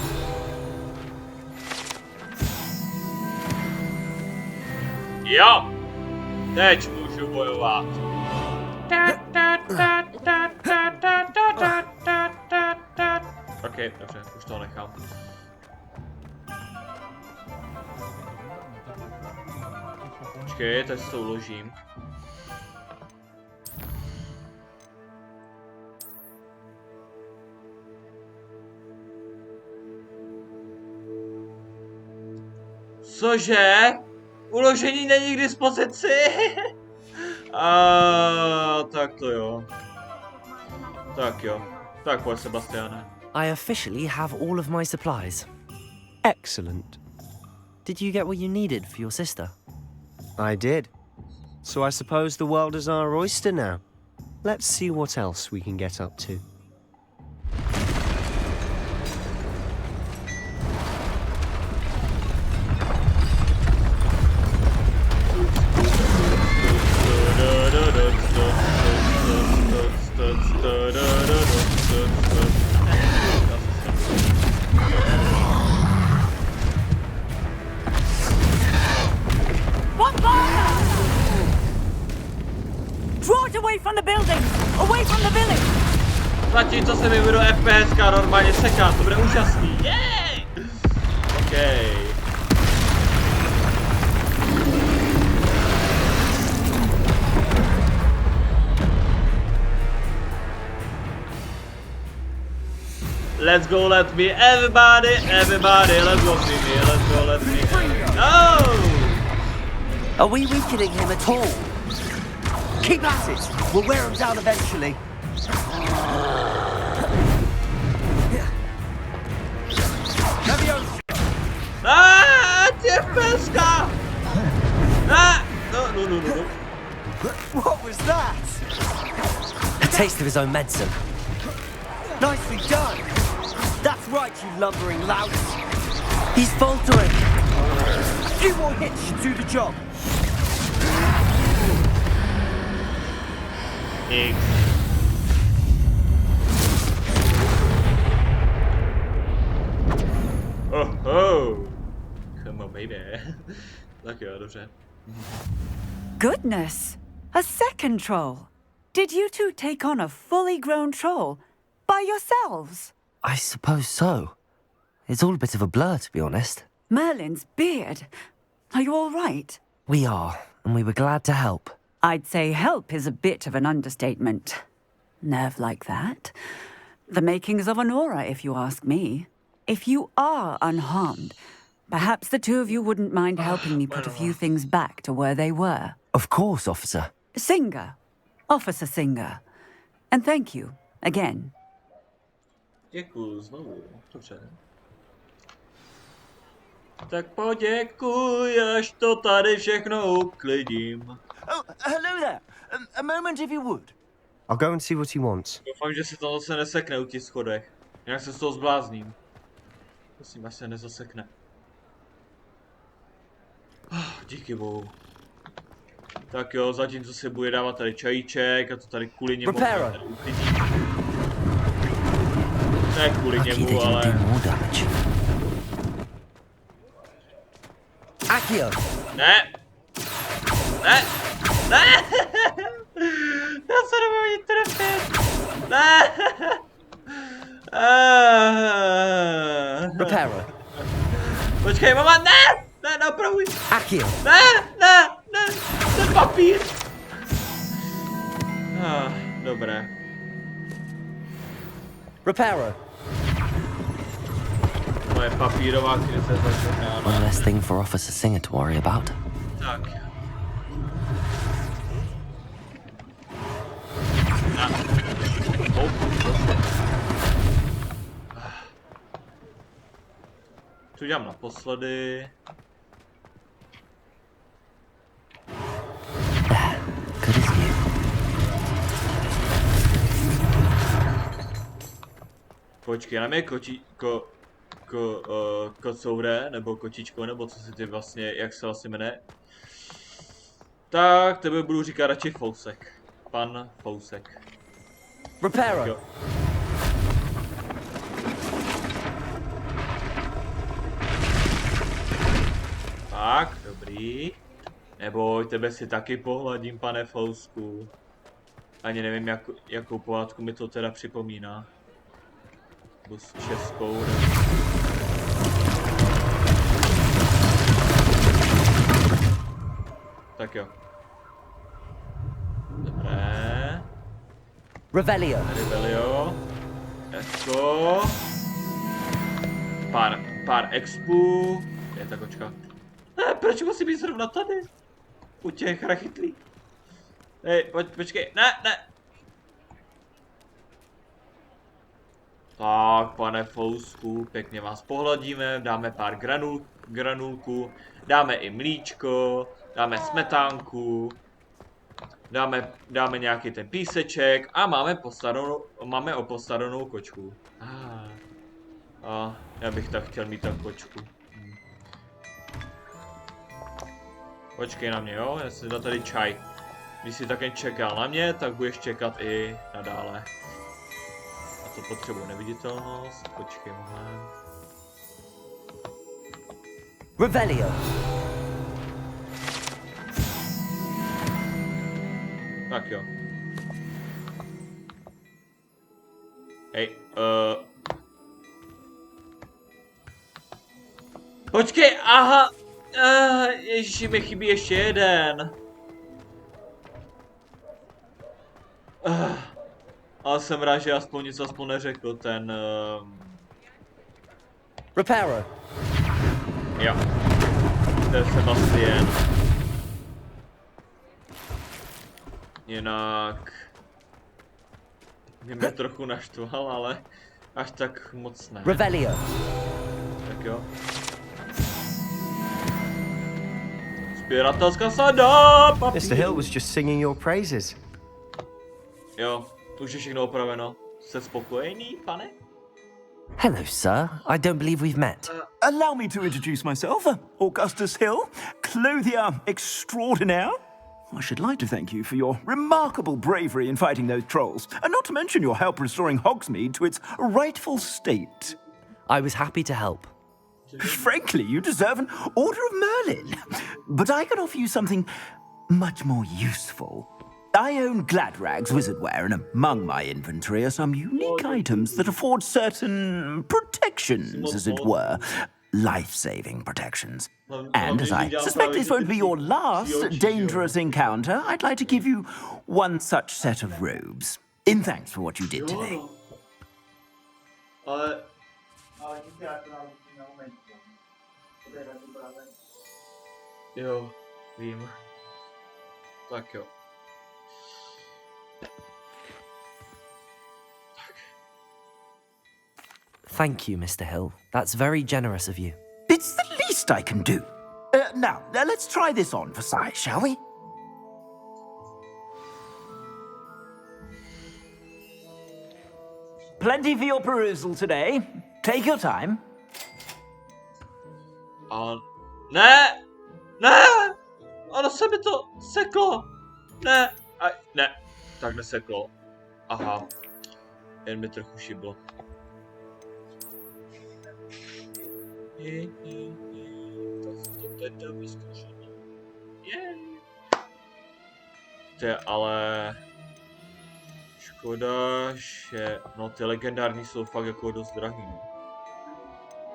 Jo! Teď můžu bojovat. Ok, dobře, už to nechám. Počkej, teď si to uložím. Cože? Uložení není k dispozici? Tak to jo. Tak jo. Tak pojď, Sebastiane. I officially have all of my supplies. Excellent. Did you get what you needed for your sister? I did. So I suppose the world is our oyster now. Let's see what else we can get up to. Zatímco se mi budu FPSka normálně sekat, to bude úžasný, jej! Okay. Let's go, let me, everybody, let's go see me, let's go, let me. No! Are we weakening him at all? Keep at it! We'll wear him down eventually. FPSka! No. What was that? A taste of his own medicine. Nicely done. That's right, you lumbering lout. He's faltering. A few more hits should do the job. Oh. Come on, baby. Tak jo, dobře. Goodness! A second troll! Did you two take on a fully grown troll by yourselves? I suppose so. It's all a bit of a blur, to be honest. Merlin's beard. Are you all right? We are, and we were glad to help. I'd say help is a bit of an understatement. Nerve like that. The makings of an aura, if you ask me. If you are unharmed, perhaps the two of you wouldn't mind helping me put a few things back to where they were. Of course, officer. Singer. Officer Singer. And thank you, again. Děkuju znovu, dobře. Tak poděkuj, až to tady všechno uklidím. Oh, hello there. A moment if you would. I'll go and see what he wants. Doufám, že se to zase nesekne u těch schodech. Jinak se z toho zblázním. Prosím, až se nezasekne. Díky bohu. Tak jo, zatímco si bude dávat tady čajíček a to tady kvůli němu tady uklidím. Ne kvůli němu, ale... Akio! Ne! Ne! Ne! Já se nemůžu ani trefit! Ne! Reparo. Počkej, mama, ne! Ne, napravuj! Akio! Ne! Ten papír! Dobré. Reparo. moje papírová krize začíná. One less thing for Officer Singer to worry about. Tak. To dělám naposledy. Počkej, na mě kocoure, nebo kočičko, nebo co si ty vlastně, jak se vlastně jmenuje. Tak, tebe budu říkat radši Fousek. Pan Fousek. Reparo. Tak, dobrý. Neboj, tebe si taky pohladím, pane Fousku. Ani nevím, jakou pohádku mi to teda připomíná. Bus českou, nebo... Tak jo. Dobré. Revelio. Revelio. Esko. Pár expů. Je ta kočka. Ne, proč musí být zrovna tady? U těch rachytlí. Hej, počkej, ne. Tak, pane Fousku, pěkně vás pohladíme, dáme pár granulků, dáme i mlíčko, dáme smetánku, dáme nějaký ten píseček a máme opostaranou kočku. A já bych tak chtěl mít tak kočku. Počkej na mě, jo, já si dám tady čaj. Když jsi také čekal na mě, tak budeš čekat i nadále. A to potřebuji neviditelnost, počkej moment. Revelio. Tak jo. Hej, počkej, aha! Ježiši, mi chybí ještě jeden. Ale jsem rád, že aspoň nic neřekl ten... Reparo. Jo. To je Sebastian. Jinak... Mě trochu naštval, ale až tak moc ne. Revelio. Tak jo. Sběratelská sada, papír. Mr. Hill was just singing your praises. Jo, to už je všechno opraveno. Jste spokojený, pane? Hello, sir. I don't believe we've met. Allow me to introduce myself, Augustus Hill, clothier extraordinaire. I should like to thank you for your remarkable bravery in fighting those trolls, and not to mention your help restoring Hogsmeade to its rightful state. I was happy to help. Frankly, you deserve an Order of Merlin. But I can offer you something much more useful. I own Gladrag's wizardware, and among my inventory are some unique items that afford certain protections, as it were. Life-saving protections. And as I suspect this won't be your last dangerous encounter, I'd like to give you one such set of robes. In thanks for what you did today. Jo, vím. Tak jo. Thank you, Mr. Hill. That's very generous of you. It's the least I can do. Now, let's try this on for size, shall we? Plenty for your perusal today. Take your time. Ne! Ne! Ono se mi to seklo! Ne! Ne, tak neseklo. Aha. Jen mi trochu šiblo. To vyzkoušení. To je ale... Škoda, že... No ty legendární jsou fakt jako dost drahý.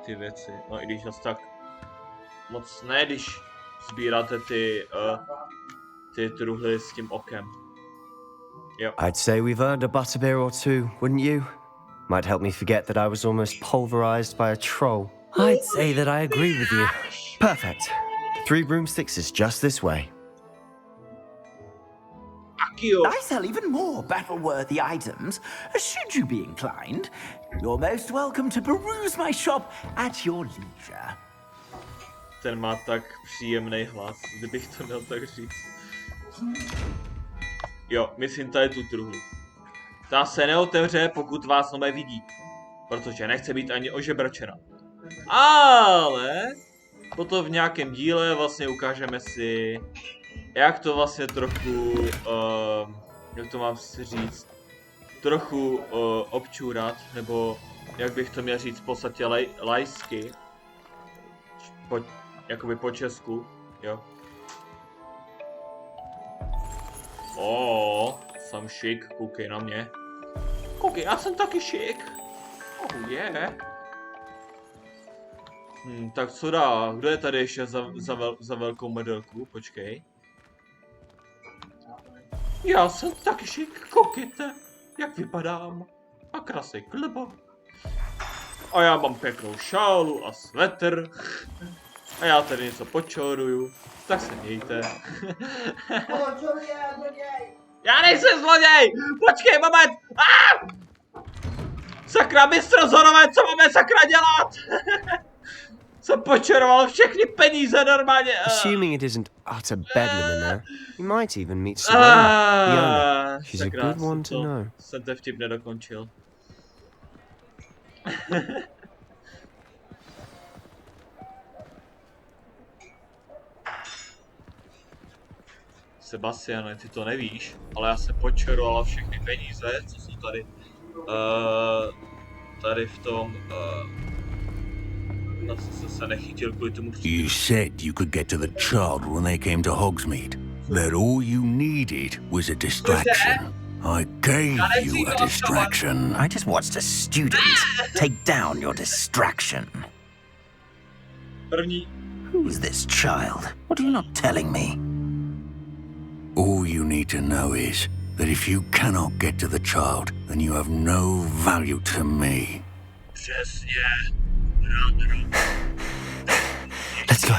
Ty věci. No i když zase tak... Moc ne, když sbíráte ty truhly s tím okem. Jo. I'd say we've earned a butterbeer or two, wouldn't you? Might help me forget that I was almost pulverized by a troll. I'd say that I agree with you. Perfect. 3 broomsticks is just this way. I sell even more battle-worthy items. Should you be inclined, you're most welcome to peruse my shop at your leisure. Ten má tak příjemný hlas, kdybych to měl tak říct. Jo, myslím tady tu truhlu. Ta se neotevře, pokud vás nové vidí, protože nechce být ani ožebračena. Ale potom v nějakém díle vlastně ukážeme si, jak to vlastně trochu, jak to mám si říct, trochu občůrat, nebo jak bych to měl říct v podstatě lajsky, jakoby po česku, jo. Jsem šik, koukej na mě. Koukej, já jsem taky šik. Yeah. Tak co dá? Kdo je tady ještě za velkou medailku? Počkej. Já jsem taky šik, koukejte, jak vypadám. A krásný kleba. A já mám pěknou šálu a svetr. A já tady něco počoruju. Tak se mějte. Já nejsem zloděj! Počkej, moment! Sakra, mistr Zorové, co máme sakra dělat? Jsem počoroval všechny peníze normálně. Assuming it isn't utter bedlam in there, you might even meet Serena, the owner. She's a good one to know. Jsem ten vtip nedokončil. Sebastiane, ty to nevíš, ale já jsem počoroval všechny peníze, co jsou tady. Tady v tom, na co jsem se nechytil kvůli tomu. You said you could get to the child when they came to Hogsmeade. That all you needed was a distraction. I gave you a distraction. I just watched a student take down your distraction. Who's this child? What are you not telling me? All you need to know is that if you cannot get to the child, then you have no value to me. Let's go.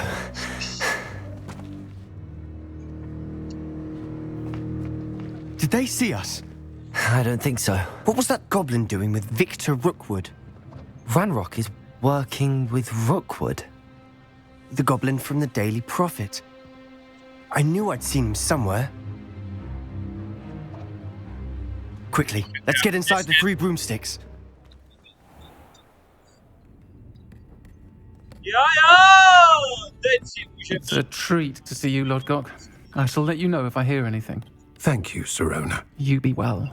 Did they see us? I don't think so. What was that goblin doing with Victor Rookwood? Ranrock is working with Rookwood, the goblin from the Daily Prophet. I knew I'd seen him somewhere. Quickly, let's get inside the 3 broomsticks. It's a treat to see you, Lodgok. I shall let you know if I hear anything. Thank you, Serona. You be well.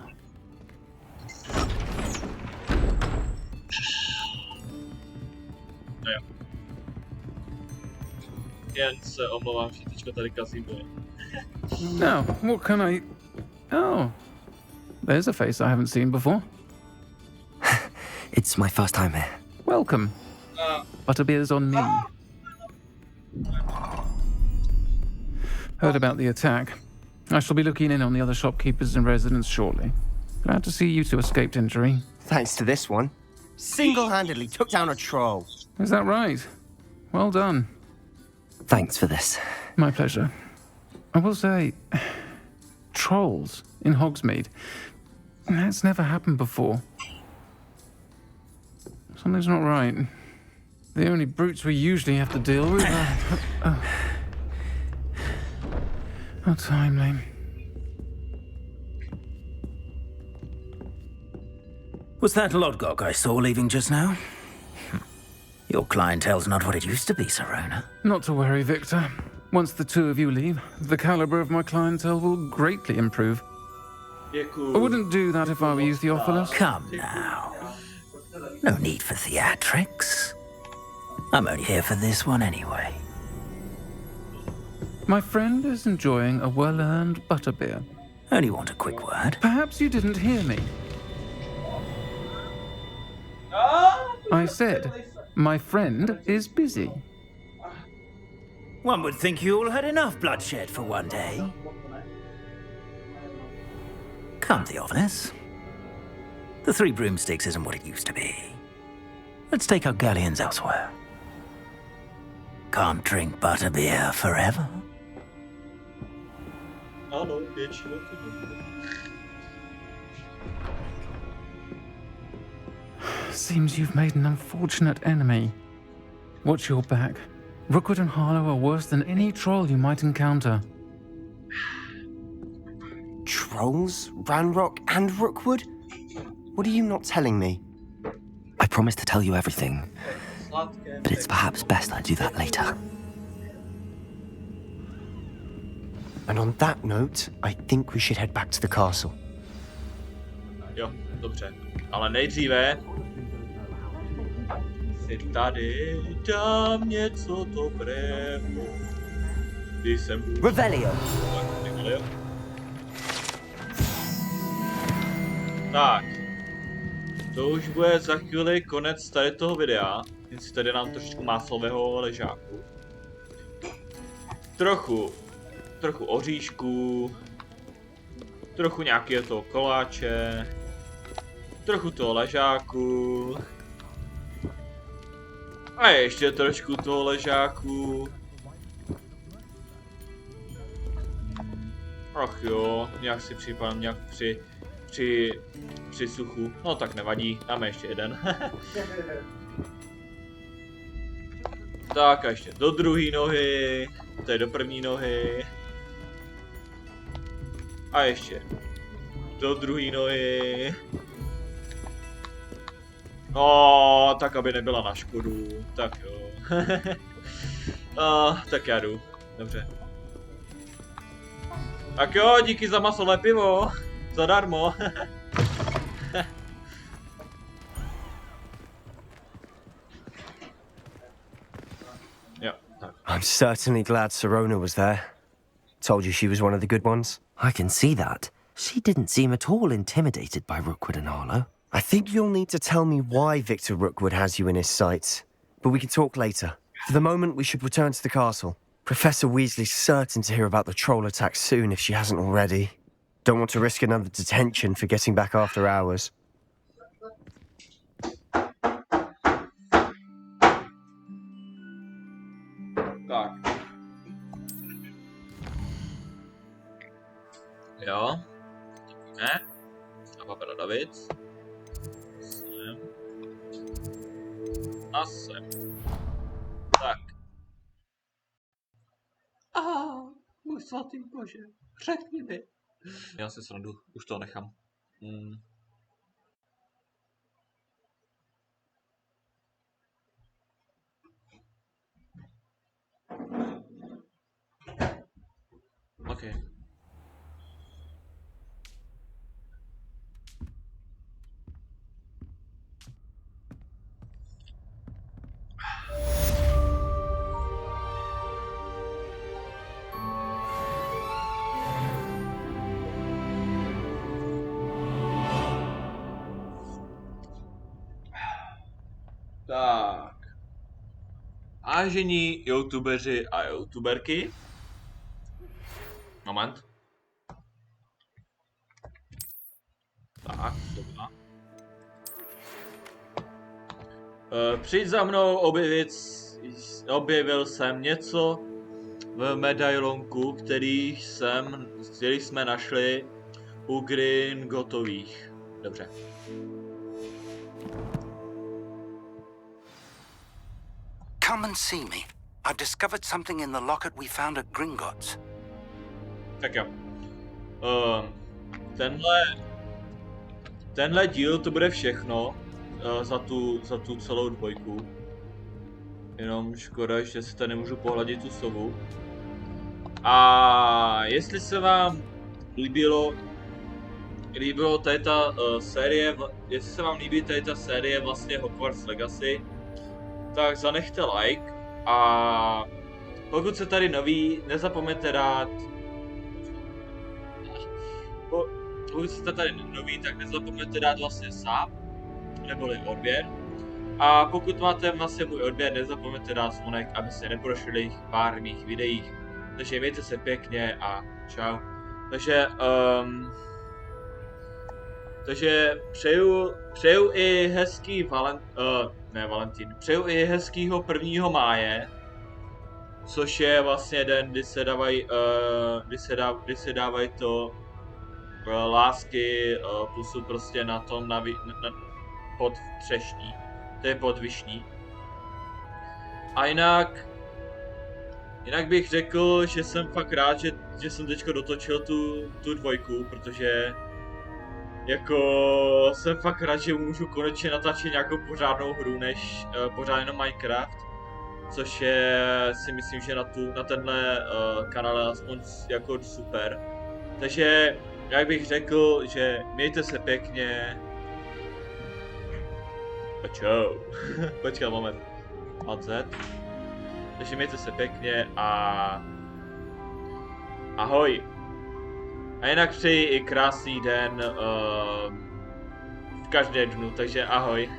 Jen se omlouvám, že teďka tady kazím boje. Now, what can I... Oh, there's a face I haven't seen before. It's my first time here. Welcome. Butterbeer's on me. Heard about the attack. I shall be looking in on the other shopkeepers and residents shortly. Glad to see you two escaped injury. Thanks to this one. Single-handedly took down a troll. Is that right? Well done. Thanks for this. My pleasure. I will say, trolls in Hogsmeade. That's never happened before. Something's not right. The only brutes we usually have to deal with are... How timely. Was that Lodgok I saw leaving just now? Your clientele's not what it used to be, Serona. Not to worry, Victor. Once the 2 of you leave, the caliber of my clientele will greatly improve. I wouldn't do that if I were you, Theophilus. Come now. No need for theatrics. I'm only here for this one anyway. My friend is enjoying a well-earned butterbeer. Only want a quick word. Perhaps you didn't hear me. I said, my friend is busy. One would think you all had enough bloodshed for one day. Come, Theophilus. The 3 broomsticks isn't what it used to be. Let's take our galleons elsewhere. Can't drink butterbeer forever. Ano, většinou to není. Seems you've made an unfortunate enemy. Watch your back. Rookwood and Harlow are worse than any troll you might encounter. Trolls? Ranrock and Rookwood? What are you not telling me? I promised to tell you everything, but it's perhaps best I do that later. And on that note, I think we should head back to the castle. Jo, dobře. Ale nejdříve si tady dám něco dobrého. Když jsem... Revelio! Tak. To už bude za chvíli konec tady toho videa. Jen si tady dám trošičku máslového ležáku. Trochu oříšků. Trochu nějakého toho koláče. Trochu toho ležáku. A ještě trošku toho ležáku. Ach jo, nějak si připadám nějak při suchu. No tak nevadí, dáme ještě jeden. Tak a ještě do druhé nohy. Tady do první nohy. A ještě do druhé nohy. No, tak aby nebyla na škodu. Tak jo. Tak já jdu. Dobře. Tak jo, díky za masové pivo. Zadarmo. Jo, tak. I'm certainly glad Sirona was there. Told you she was one of the good ones. I can see that. She didn't seem at all intimidated by Rookwood and Harlow. I think you'll need to tell me why Victor Rookwood has you in his sights. But we can talk later. For the moment, we should return to the castle. Professor Weasley's certain to hear about the troll attack soon if she hasn't already. Don't want to risk another detention for getting back after hours. Tak. Jo. Ne. A papera David. Sem. A sem. Tak. Můj svatý bože. Řekni mi. Já si srandu, už to nechám. Okay. Tak. Vážení youtubeři a youtuberky. Moment. Tak, dobrá. Přijď za mnou objevil jsem něco v medailonku, který jsme našli u Gringottových. Dobře. Come and see me. I've discovered something in the locket we found at Gringotts. Tak jo. Tenhle díl to bude všechno za tu celou dvojku. Jenom škoda, že si tady nemůžu pohladit tu sovu. A jestli se vám líbilo tady ta série, jestli se vám líbí tady ta série vlastně Hogwarts Legacy, tak zanechte like a pokud jste tady noví, nezapomeňte dát. Pokud jste tady nový, tak nezapomeňte dát vlastně sub, neboli odběr. A pokud máte vlastně můj odběr, nezapomeňte dát zvonek, aby se neprošli pár mých videích. Takže mějte se pěkně a čau. Takže přeju i hezký Valentín. Přeju i hezkýho 1. máje. což je vlastně den, kdy se dávají to lásky plus prostě na tom pod třešní, to je pod višní. A jinak bych řekl, že jsem fakt rád, že jsem teďko dotočil tu dvojku, protože jako jsem fakt rád, že můžu konečně natáčet nějakou pořádnou hru než pořádný Minecraft, což je si myslím, že na tenhle kanál je aspoň jako super. Takže jak bych řekl, že mějte se pěkně a čau. Počkej moment. Z. Takže mějte se pěkně a ahoj. A jinak přeji i krásný den v každé dnu, takže ahoj.